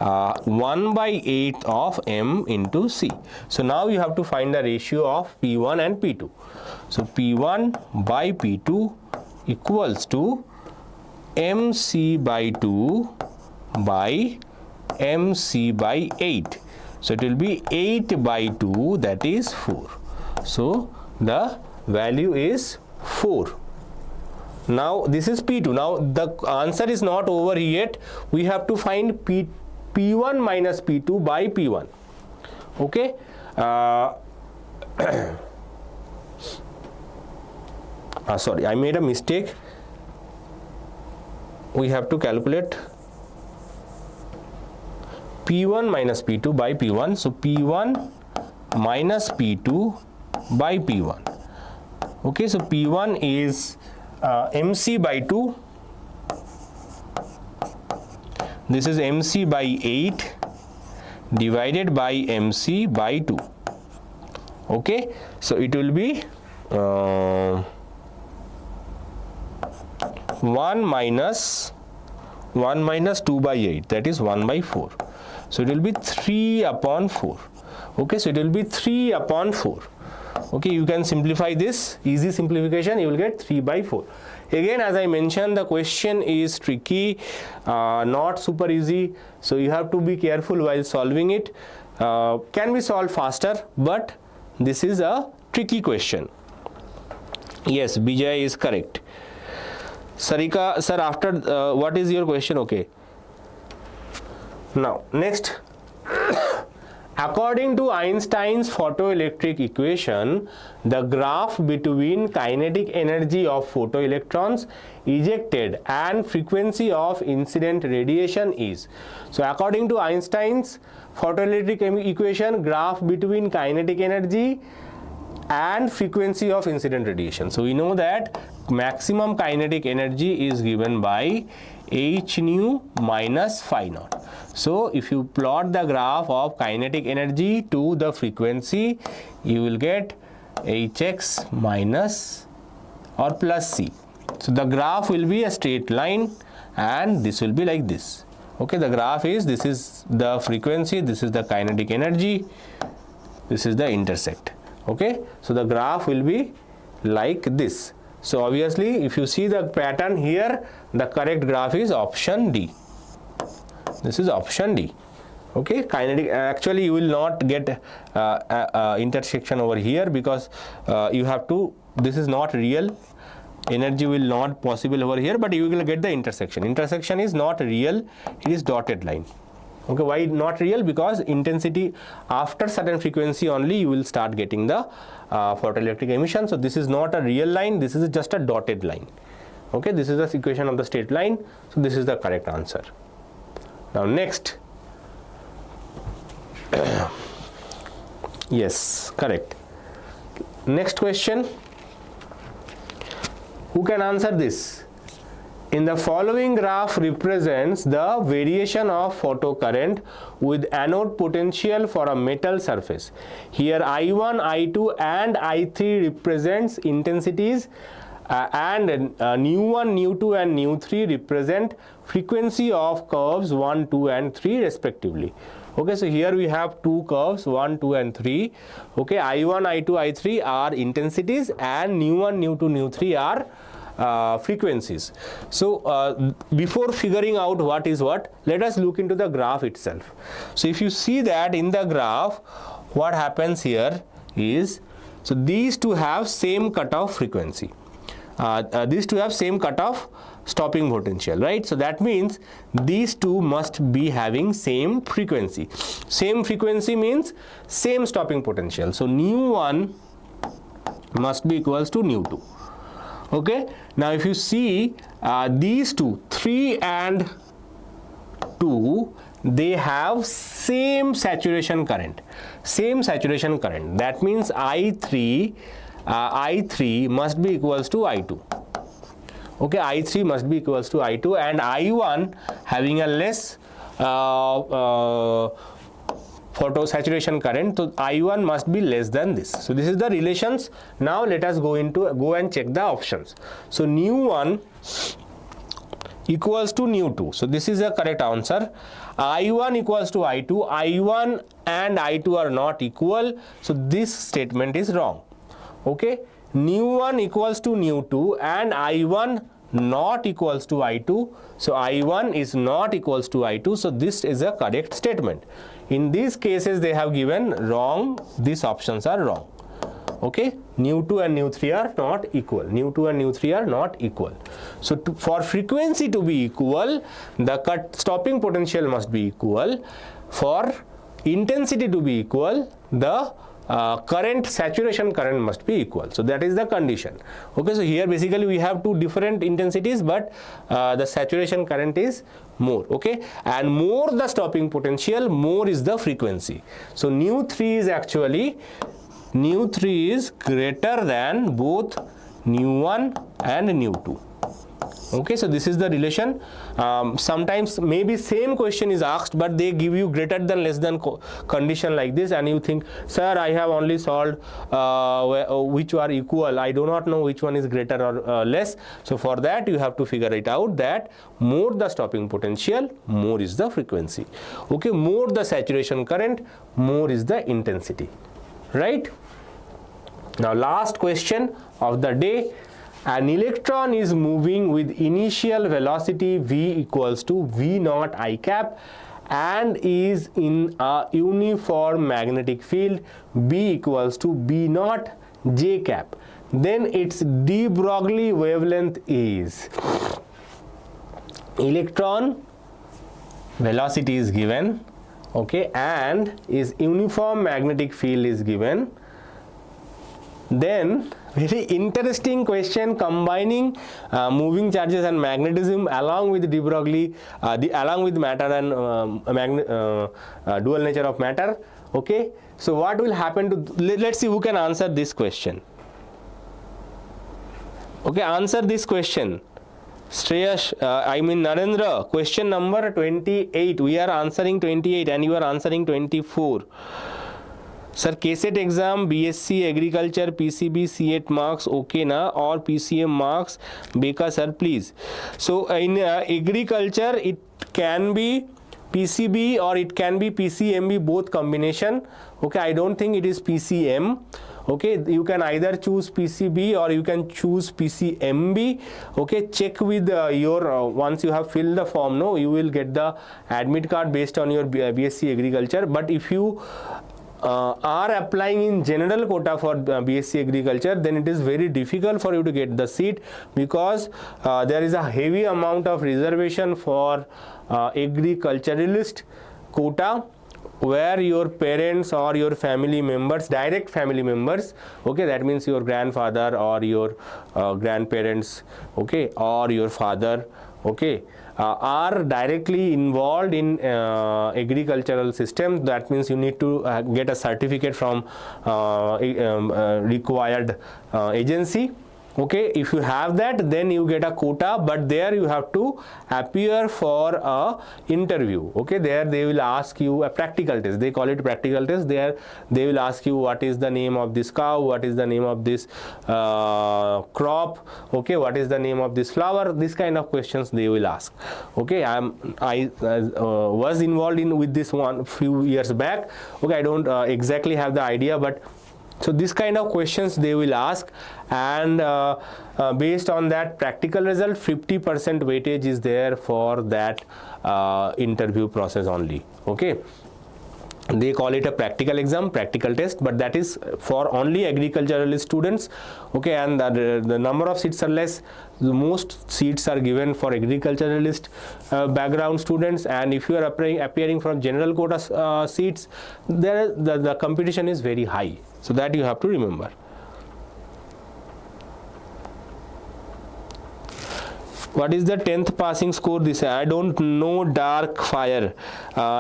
1/8 of m into C. So now you have to find the ratio of P1 and P2. So P1 by P2 equals to mc by 2 by mc by 8. So it will be 8 by 2, that is 4. So the value is 4. Now this is P2. Now the answer is not over yet. We have to find P1 minus P2 by P1. Okay. Sorry, I made a mistake. We have to calculate P1 minus P2 by P1. So P1 minus P2 by P1. Okay, so P1 is MC by 2, this is MC by 8 divided by MC by 2. Okay, so it will be 1 minus 2 by 8, that is 1 by 4. So it will be 3 upon 4. Okay, so it will be 3 upon 4. Okay, you can simplify this, easy simplification, you will get 3 by 4. Again, as I mentioned, the question is tricky, not super easy, so you have to be careful while solving it. Can be solved faster, but this is a tricky question. Yes, Bijay is correct. Sarika, sir, after what is your question? Okay. Now, next. According to Einstein's photoelectric equation, the graph between kinetic energy of photoelectrons ejected and frequency of incident radiation is. So, according to Einstein's photoelectric equation, graph between kinetic energy and frequency of incident radiation. So, we know that maximum kinetic energy is given by h nu minus phi naught. So, if you plot the graph of kinetic energy to the frequency, you will get hx minus or plus c. So, the graph will be a straight line and this will be like this. Okay, the graph is, this is the frequency, this is the kinetic energy, this is the intersect. Okay, so the graph will be like this. So obviously, if you see the pattern here, the correct graph is option D. This is option D. Okay, kinetic, actually you will not get intersection over here because you have to, this is not real, energy will not possible over here, but you will get the intersection. Intersection is not real, it is dotted line. Okay, why not real? Because intensity after certain frequency only you will start getting the photoelectric emission. So this is not a real line, this is just a dotted line. Okay, this is the equation of the straight line. So this is the correct answer. Now next. Yes, correct. Next question. Who can answer this? In the following graph represents the variation of photocurrent with anode potential for a metal surface. Here I1, I2 and I3 represents intensities and nu1, nu2 and nu3 represent frequency of curves 1, 2 and 3 respectively. Okay, so here we have two curves 1, 2 and 3. Okay, I1, I2, I3 are intensities and nu1, nu2, nu3 are frequencies. So before figuring out what is what, let us look into the graph itself. So if you see that in the graph, what happens here is, so these two have same cutoff frequency. These two have same cutoff stopping potential, right? So that means these two must be having same frequency. Same frequency means same stopping potential. So nu1 must be equals to nu2. Okay, now if you see these two, 3 and 2, they have same saturation current. Same saturation current. That means I3 must be equals to I2. Okay, I3 must be equals to I2 and I1 having a less photosaturation current, so I1 must be less than this. So this is the relations. Now let us go and check the options. So nu1 equals to nu2. So this is the correct answer. I1 equals to I2. I1 and I2 are not equal. So this statement is wrong. Okay, nu1 equals to nu2 and I1 not equals to I2. So I1 is not equals to I2. So this is a correct statement. In these cases they have given wrong, these options are wrong. Okay, nu2 and nu3 are not equal. Nu2 and nu3 are not equal. So for frequency to be equal, the stopping potential must be equal. For intensity to be equal, the current, saturation current must be equal. So that is the condition. Okay, so here basically we have two different intensities, but the saturation current is more. Okay, and more the stopping potential, more is the frequency. So nu3 is actually, nu3 is greater than both nu1 and nu2. Okay, so this is the relation. Sometimes maybe same question is asked, but they give you greater than less than condition like this, and you think, sir, I have only solved which are equal. I do not know which one is greater or less. So for that you have to figure it out that more the stopping potential, more is the frequency. Okay, more the saturation current, more is the intensity. Right? Now last question of the day. An electron is moving with initial velocity v equals to v naught I cap and is in a uniform magnetic field B equals to B naught J cap. Then its de Broglie wavelength is, electron velocity is given, okay, and is uniform magnetic field is given. Then very interesting question combining moving charges and magnetism along with de Broglie, along with matter and dual nature of matter. Okay, so what will happen to, let's see who can answer this question. Okay, answer this question. Shreyash, Narendra, question number 28. We are answering 28 and you are answering 24. Sir, KCET exam, BSc Agriculture, PCB, C8 marks, okay na, or PCM marks, Beka sir, please. So in agriculture, it can be PCB or it can be PCMB, both combination. Okay, I don't think it is PCM. Okay, you can either choose PCB or you can choose PCMB. Okay, check with your once you have filled the form, no, you will get the admit card based on your BSc Agriculture. But if you are applying in general quota for BSc Agriculture, then it is very difficult for you to get the seat, because there is a heavy amount of reservation for agriculturalist quota, where your parents or your family members, direct family members, okay, that means your grandfather or your grandparents, okay, or your father, okay, are directly involved in agricultural system. That means you need to get a certificate from required agency. Okay, if you have that, then you get a quota, but there you have to appear for a interview. Okay, there they will ask you a practical test. They call it practical test. There they will ask you what is the name of this cow, what is the name of this crop, okay, what is the name of this flower. This kind of questions they will ask. Okay, I was involved with this one few years back. Okay, I don't exactly have the idea, but so this kind of questions they will ask, and based on that practical result, 50% weightage is there for that interview process only. Okay, they call it a practical exam, practical test, but that is for only agricultural students. Okay, and the number of seats are less. The most seats are given for agriculturalist background students, and if you are appearing from general quota seats, there the competition is very high. So that you have to remember. What is the 10th passing score this year? I don't know. Dark fire.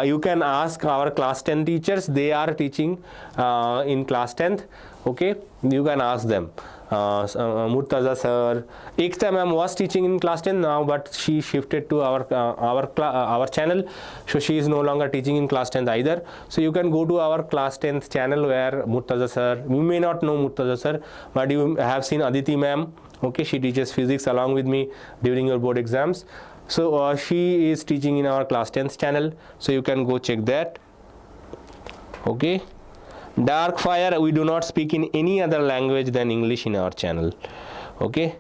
You can ask our class 10 teachers. They are teaching in class 10th. Okay, you can ask them. Murtaza sir, Ekta ma'am was teaching in class 10 now, but she shifted to our channel, so she is no longer teaching in class 10th either. So you can go to our class 10th channel where Murtaza sir, you may not know Murtaza sir, but you have seen Aditi ma'am. Okay, she teaches physics along with me during your board exams. So she is teaching in our class 10th channel, so you can go check that. Okay. Dark fire, we do not speak in any other language than English in our channel. Okay.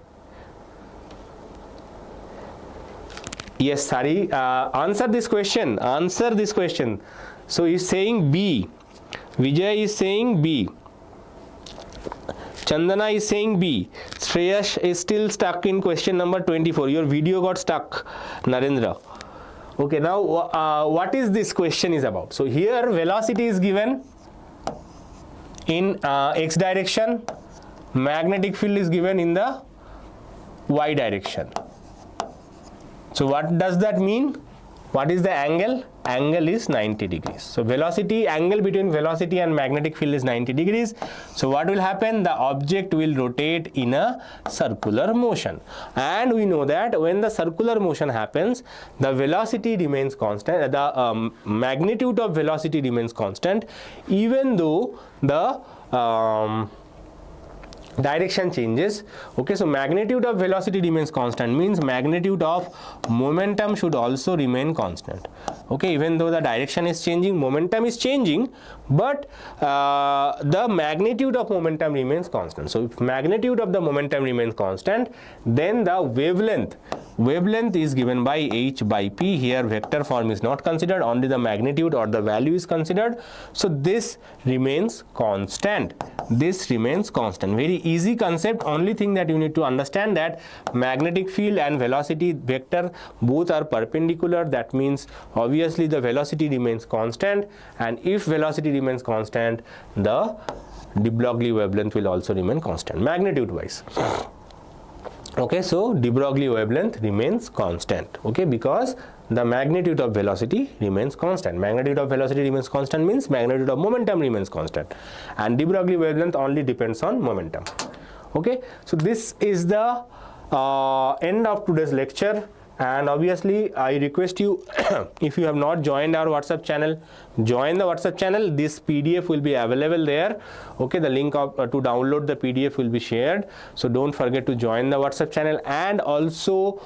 Yes, Sari, answer this question. Answer this question. So he's saying B. Vijay is saying B. Chandana is saying B. Shreyash is still stuck in question number 24. Your video got stuck, Narendra. Okay, now what is this question is about? So here velocity is given in x direction, magnetic field is given in the y direction. So what does that mean? What is the angle? angle is 90 degrees. So velocity, angle between velocity and magnetic field is 90 degrees. So what will happen? The object will rotate in a circular motion, and we know that when the circular motion happens, the velocity remains constant, the magnitude of velocity remains constant, even though the direction changes. Okay, so magnitude of velocity remains constant means magnitude of momentum should also remain constant. Okay, even though the direction is changing, momentum is changing, but the magnitude of momentum remains constant. So if magnitude of the momentum remains constant, then the wavelength is given by h by p. Here vector form is not considered, only the magnitude or the value is considered. So this remains constant. This remains constant. Very easy concept. Only thing that you need to understand that magnetic field and velocity vector both are perpendicular. That means obviously the velocity remains constant, and if velocity remains constant, the de Broglie wavelength will also remain constant magnitude wise. Okay, so de Broglie wavelength remains constant. Okay, because the magnitude of velocity remains constant. Magnitude of velocity remains constant means magnitude of momentum remains constant, and de Broglie wavelength only depends on momentum. Okay, so this is the end of today's lecture. And obviously I request you, if you have not joined our WhatsApp channel, join the WhatsApp channel. This PDF will be available there. Okay, the link of, to download the PDF will be shared, so don't forget to join the WhatsApp channel. And also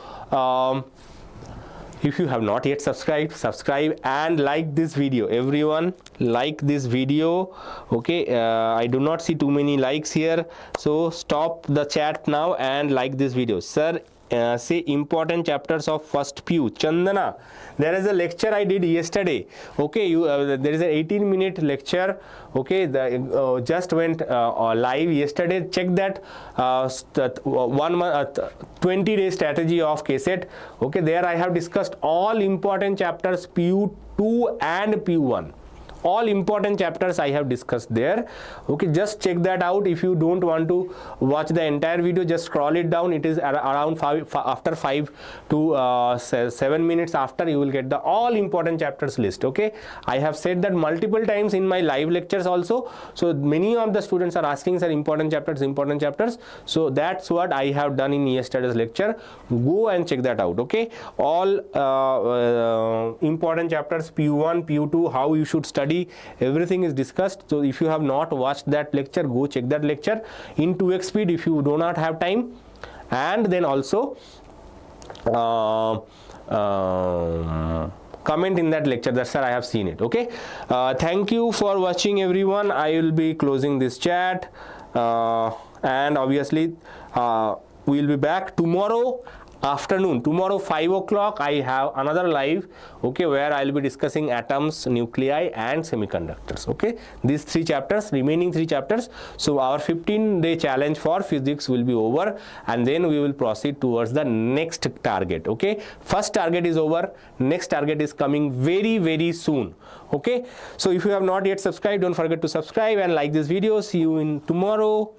if you have not yet subscribed, subscribe and like this video. Everyone like this video. Okay, I do not see too many likes here, so stop the chat now and like this video. Sir, say important chapters of first PU. Chandana, there is a lecture I did yesterday. Okay, there is an 18-minute lecture. Okay, the just went live yesterday. Check that 1 month 20-day strategy of KCET. Okay, there I have discussed all important chapters PU2 and PU1. All important chapters I have discussed there. Okay, just check that out. If you don't want to watch the entire video, just scroll it down. It is around 5 to 7 minutes after, you will get the all important chapters list. Okay, I have said that multiple times in my live lectures also. So many of the students are asking, sir, important chapters. So that's what I have done in yesterday's lecture. Go and check that out. Okay, all important chapters, PU1, PU2, how you should study, everything is discussed. So if you have not watched that lecture, go check that lecture in 2x speed if you do not have time. And then also comment in that lecture that, sir, I have seen it. Okay, thank you for watching, everyone. I will be closing this chat, and obviously we will be back tomorrow afternoon. Tomorrow 5 o'clock I have another live, okay, where I will be discussing atoms, nuclei and semiconductors. Okay, these 3 chapters, remaining 3 chapters. So our 15-day challenge for physics will be over, and then we will proceed towards the next target. Okay, first target is over, next target is coming very, very soon. Okay, so if you have not yet subscribed, don't forget to subscribe and like this video. See you in tomorrow.